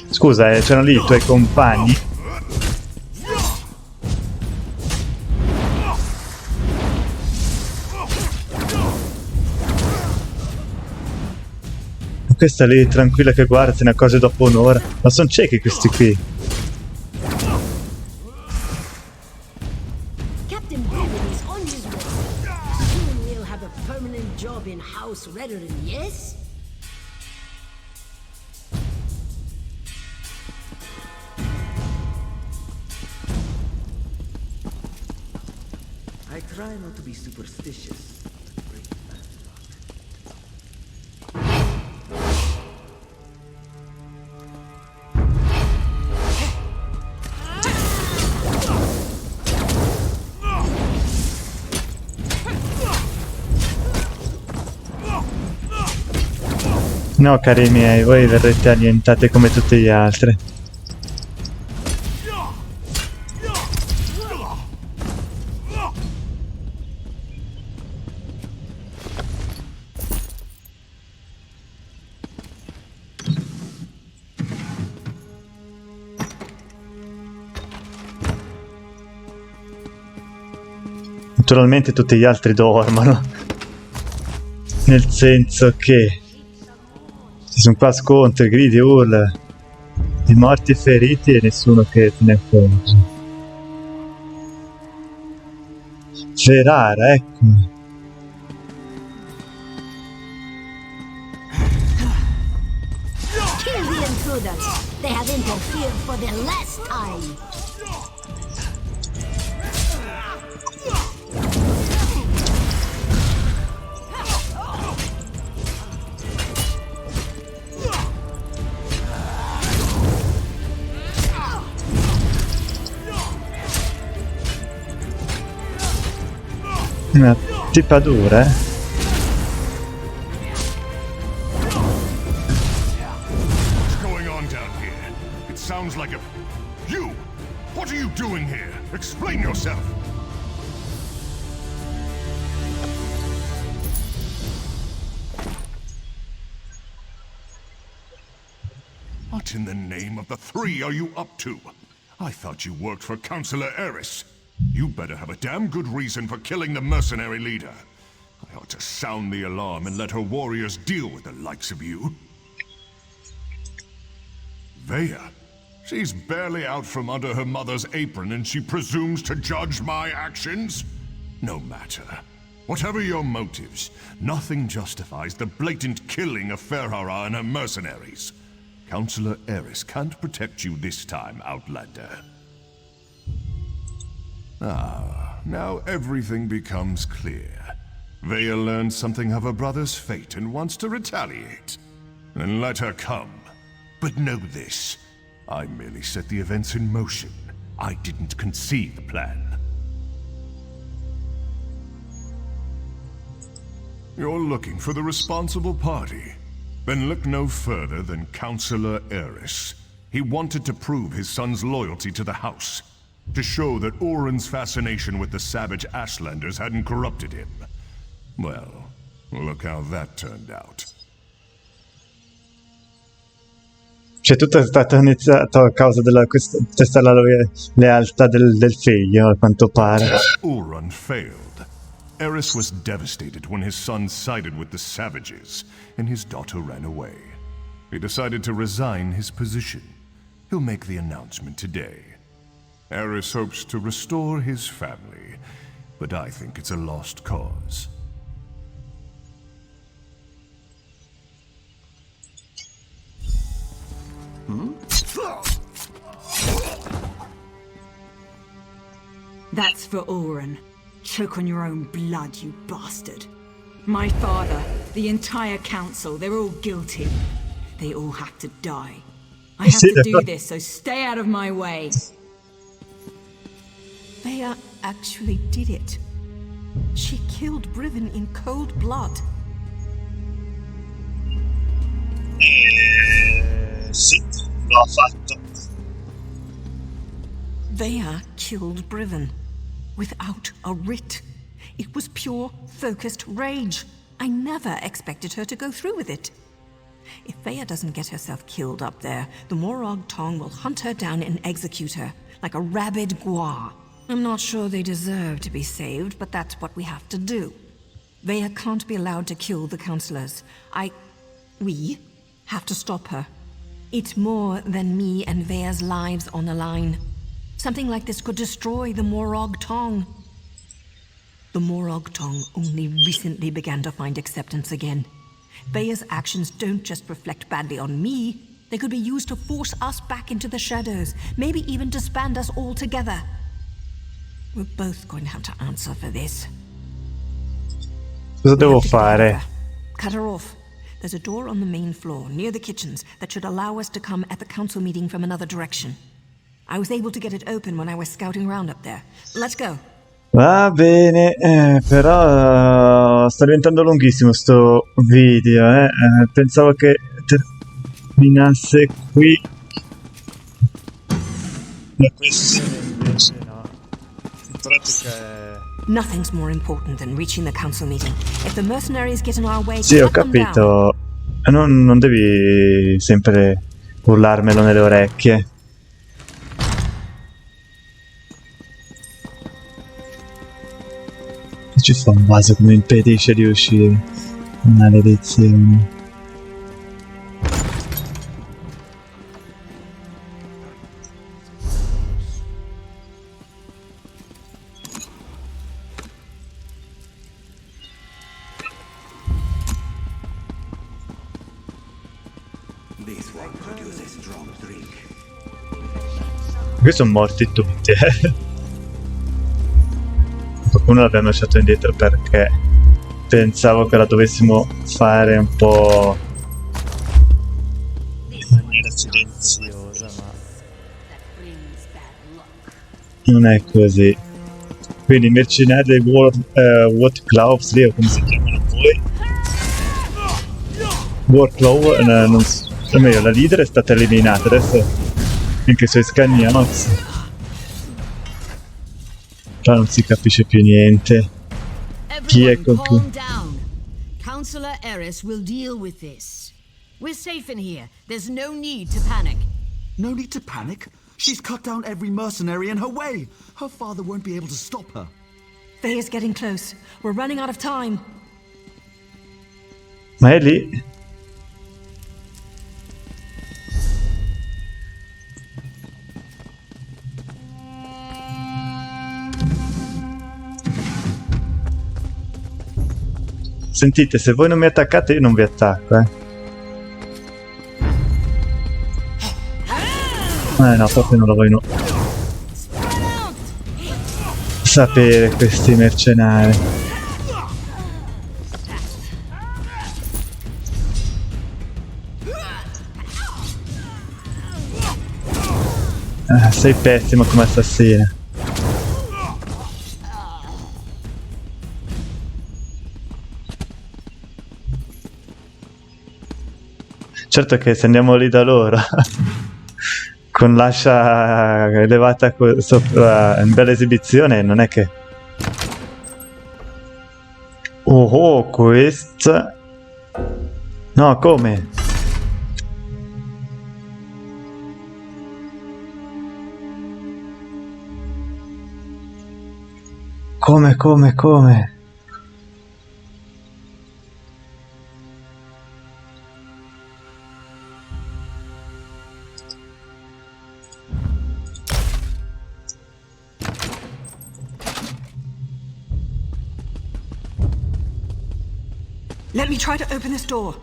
Scusa, c'erano lì i tuoi compagni? Questa lì tranquilla che guarda, se ne accorge dopo un'ora. Ma sono ciechi questi qui. Captain Brevin is on his way. Soon we'll have a permanent job in house rather than yes? I try not to be superstitious. No, cari miei, voi verrete annientati come tutti gli altri. Naturalmente tutti gli altri dormono. Nel senso che ci sono qua scontri, gridi, urla di morti e feriti e nessuno che se ne accorge. Ferrara, ecco. Kill the intruders. They have interfered for the last time. Una tipa dura, eh? What's going on down here? It sounds like a... You! What are you doing here? Explain yourself! What in the name of the three are you up to? I thought you worked for Councillor Eris. You better have a damn good reason for killing the mercenary leader. I ought to sound the alarm and let her warriors deal with the likes of you. Vea? She's barely out from under her mother's apron and she presumes to judge my actions? No matter. Whatever your motives, nothing justifies the blatant killing of Ferhara and her mercenaries. Counselor Eris can't protect you this time, Outlander. Ah, now everything becomes clear. Vea learned something of her brother's fate and wants to retaliate. Then let her come. But know this, I merely set the events in motion. I didn't conceive the plan. You're looking for the responsible party. Then look no further than Counselor Eris. He wanted to prove his son's loyalty to the house, to show that Oren's fascination with the savage Ashlanders hadn't corrupted him. Well, look how that turned out. Cioè tutto è stato iniziato a causa della questa la lealtà del figlio, a quanto pare. Oren failed. Eris was devastated when his son sided with the savages, and his daughter ran away. He decided to resign his position. He'll make the announcement today. Eris hopes to restore his family, but I think it's a lost cause. That's for Oren. Choke on your own blood, you bastard. My father, the entire council, they're all guilty. They all have to die. I have to do this, so stay out of my way. Vea actually did it. She killed Brivin in cold blood. Sì, lo ha fatto. Vea killed Brivin without a writ. It was pure, focused rage. I never expected her to go through with it. If Vea doesn't get herself killed up there, the Morag Tong will hunt her down and execute her, like a rabid gua. I'm not sure they deserve to be saved, but that's what we have to do. Vea can't be allowed to kill the counselors. We have to stop her. It's more than me and Vea's lives on the line. Something like this could destroy the Morag Tong. The Morag Tong only recently began to find acceptance again. Vea's actions don't just reflect badly on me. They could be used to force us back into the shadows, maybe even disband us all together. We're both going to have to answer for this. Cosa devo fare? Cut her off. There's a door on the main floor, near the kitchens, that should allow us to come at the council meeting from another direction. I was able to get it open when I was scouting around up there. Let's go. Va bene, però sta diventando lunghissimo sto video, pensavo che terminasse qui. Ma questo invece no. In pratica è... Nothing's more important than reaching the council meeting. If the mercenaries get in our way, Sì, ho capito. Non devi sempre urlarmelo nelle orecchie. Ci fa un vaso che mi impedisce di uscire. Maledizione. Qui sono morti tutti, Qualcuno l'abbiamo lasciato indietro perché pensavo che la dovessimo fare un po' in maniera silenziosa, ma non è così. Quindi i mercenari dei What Claws lì, o come si chiamano poi? War Claw, o meglio, la leader è stata eliminata, adesso anche i suoi scagnozzi. Però non si capisce più niente. Chi è con chi? Counselor Eris will deal with this. We're safe in here. There's no need to panic. No need to panic? She's cut down every mercenary in her way. Her father won't be able to stop her. Vea's getting close. We're running out of time. Ma è lì. Sentite, se voi non mi attaccate io non vi attacco, no, proprio non lo voglio sapere questi mercenari. Sei pessimo come assassina. Certo che se andiamo lì da loro con l'ascia elevata sopra in bella esibizione non è che... Oh, questa... No, come? Come? Let me try to open this door.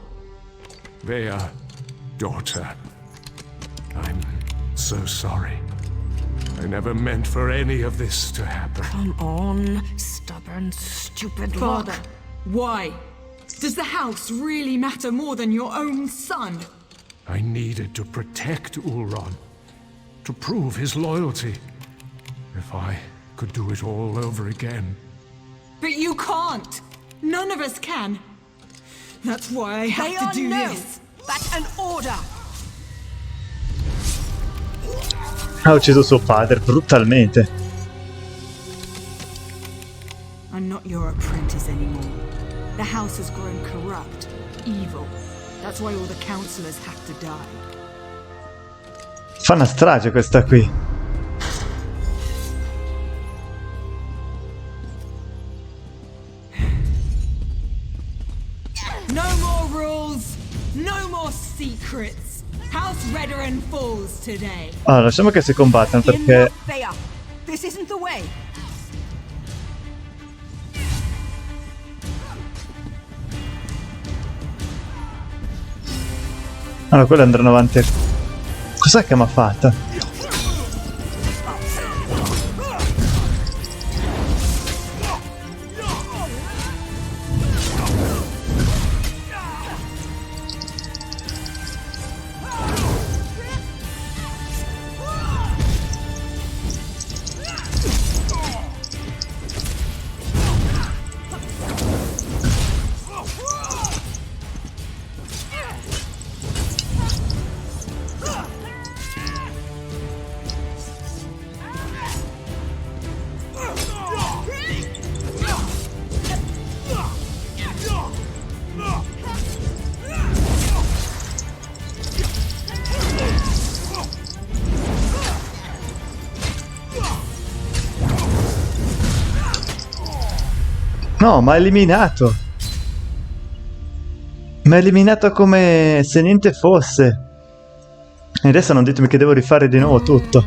Vea, daughter. I'm so sorry. I never meant for any of this to happen. Come on, stubborn, stupid Father, lord. why? Does the house really matter more than your own son? I needed to protect Ulron, to prove his loyalty. If I could do it all over again. But you can't. None of us can. That's why I have to do this. That's an order. Ha ucciso suo padre brutalmente. I'm not your apprentice anymore. The house has grown corrupt, evil. That's why all the counselors have to die. Fa una strage questa qui. No more rules, no more secrets. House Redoran falls today. Allora, lasciamo che si combattano perché... This isn't the way. Allora, quelli andranno avanti. Cos'è che mi ha fatto? No, ma eliminato. Ma eliminato come se niente fosse. E adesso non ditemi che devo rifare di nuovo tutto.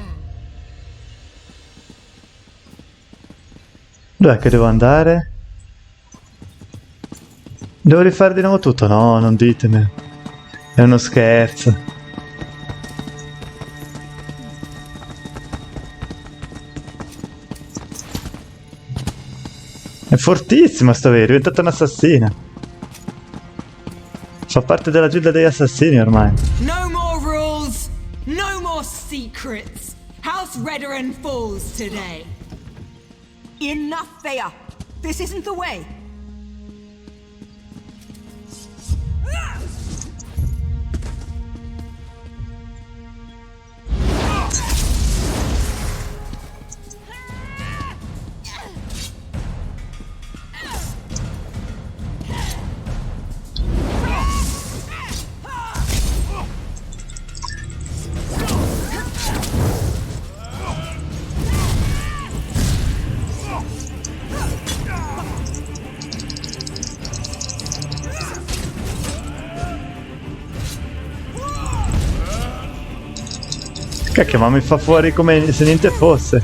Dov'è che devo andare? Devo rifare di nuovo tutto? No, non ditemi. È uno scherzo. È fortissima sta vera, è diventata un'assassina. Fa parte della gilda degli assassini ormai. No more rules, no more secrets. House Redoran falls today. Enough, Thea. This isn't the way. Cacchio, ma mi fa fuori come se niente fosse.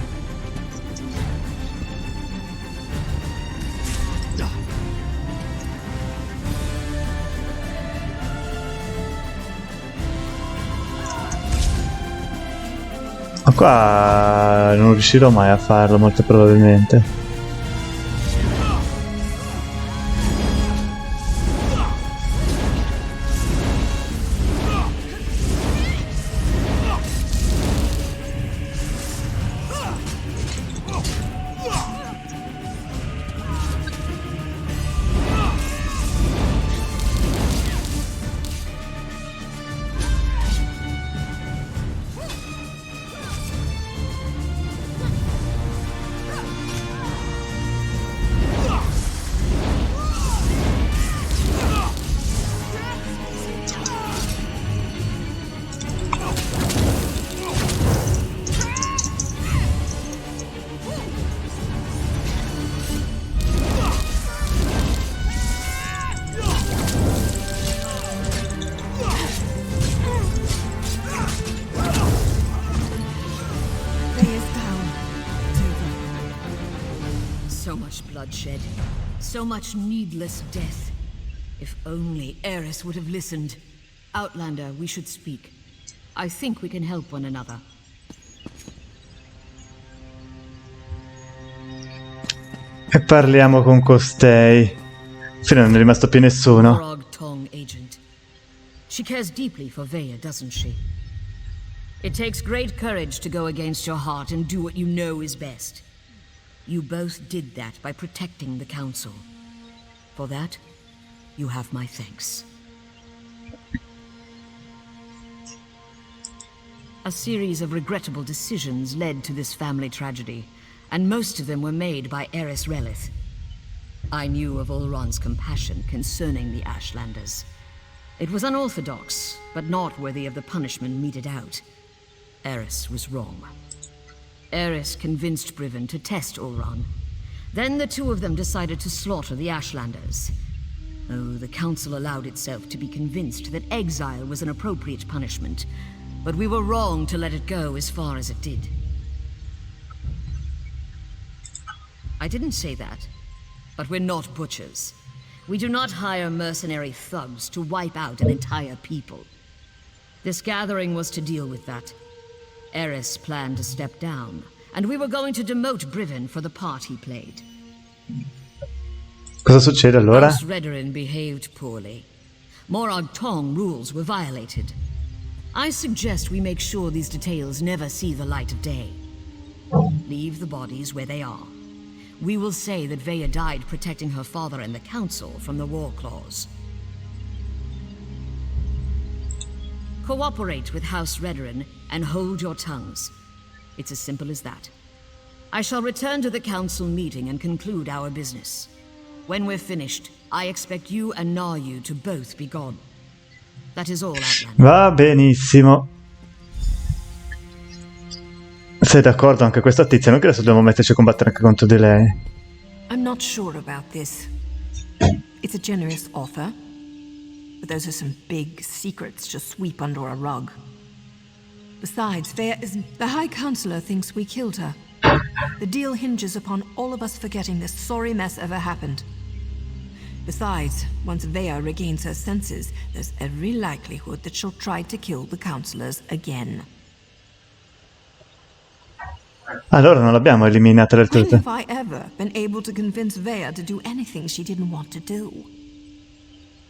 Qua non riuscirò mai a farlo, molto probabilmente. So much bloodshed. So much needless death. If only Eris would have listened. Outlander, we should speak. I think we can help one another. E parliamo con costei. Fino non è rimasto più nessuno. Agent. She cares deeply for Veya, doesn't she? It takes great courage to go against your heart and do what you know is best. You both did that by protecting the Council. For that, you have my thanks. A series of regrettable decisions led to this family tragedy, and most of them were made by Eris Relith. I knew of Ulron's compassion concerning the Ashlanders. It was unorthodox, but not worthy of the punishment meted out. Eris was wrong. Eris convinced Briven to test Ulron. Then the two of them decided to slaughter the Ashlanders. Oh, the Council allowed itself to be convinced that exile was an appropriate punishment, but we were wrong to let it go as far as it did. I didn't say that, but we're not butchers. We do not hire mercenary thugs to wipe out an entire people. This gathering was to deal with that. Eris planned to step down, and we were going to demote Briven for the part he played. Cosa succede allora? House Redorin behaved poorly. Morag Tong rules were violated. I suggest we make sure these details never see the light of day. Leave the bodies where they are. We will say that Veya died protecting her father and the Council from the War Claws. Cooperate with House Redorin and hold your tongues. It's as simple as that. I shall return to the Council meeting and conclude our business. When we're finished, I expect you and Naryu to both be gone. That is all, Outlander. Va benissimo. Sei d'accordo anche questa tizia? Non che adesso dobbiamo metterci a combattere anche contro di lei. I'm not sure about this. It's a generous offer, but those are some big secrets to sweep under a rug. Besides, the High Counselor thinks we killed her. The deal hinges upon all of us forgetting this sorry mess ever happened. Besides, once Veya regains her senses, there's every likelihood that she'll try to kill the counselors again. Allora non l'abbiamo eliminata del When tutto. have I ever been able to convince Veya to do anything she didn't want to do?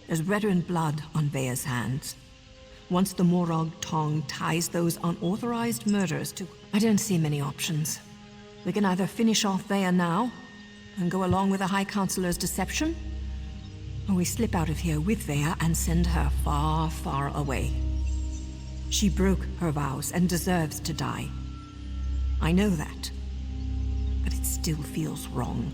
There's Redorin blood on Veya's hands. Once the Morag Tong ties those unauthorized murders to... I don't see many options. We can either finish off Veya now and go along with the High Counselor's deception, or we slip out of here with Veya and send her far, far away. She broke her vows and deserves to die. I know that, but it still feels wrong.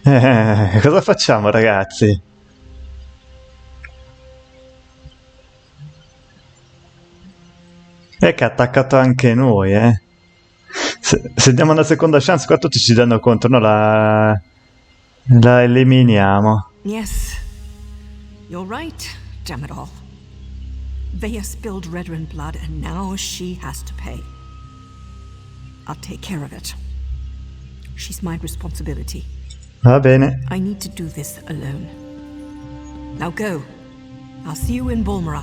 Cosa facciamo, ragazzi? È che ha attaccato anche noi, eh. Se diamo una seconda chance, qua tutti ci danno contro, no? La eliminiamo. Yes, you're right, damn it all. Veya spilled Redorin blood and now she has to pay. I'll take care of it. She's my responsibility. Va bene. I need to do this alone. Now go. I'll see you in Bolmera.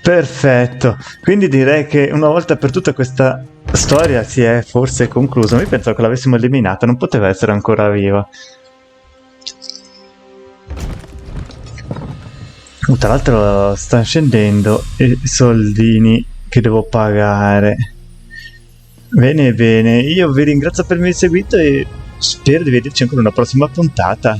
Perfetto, quindi direi che una volta per tutte questa storia si è forse conclusa. Mi pensavo che l'avessimo eliminata, non poteva essere ancora viva. Tra l'altro sta scendendo i soldini che devo pagare. Bene, bene, io vi ringrazio per avermi seguito e spero di vederci ancora in una prossima puntata.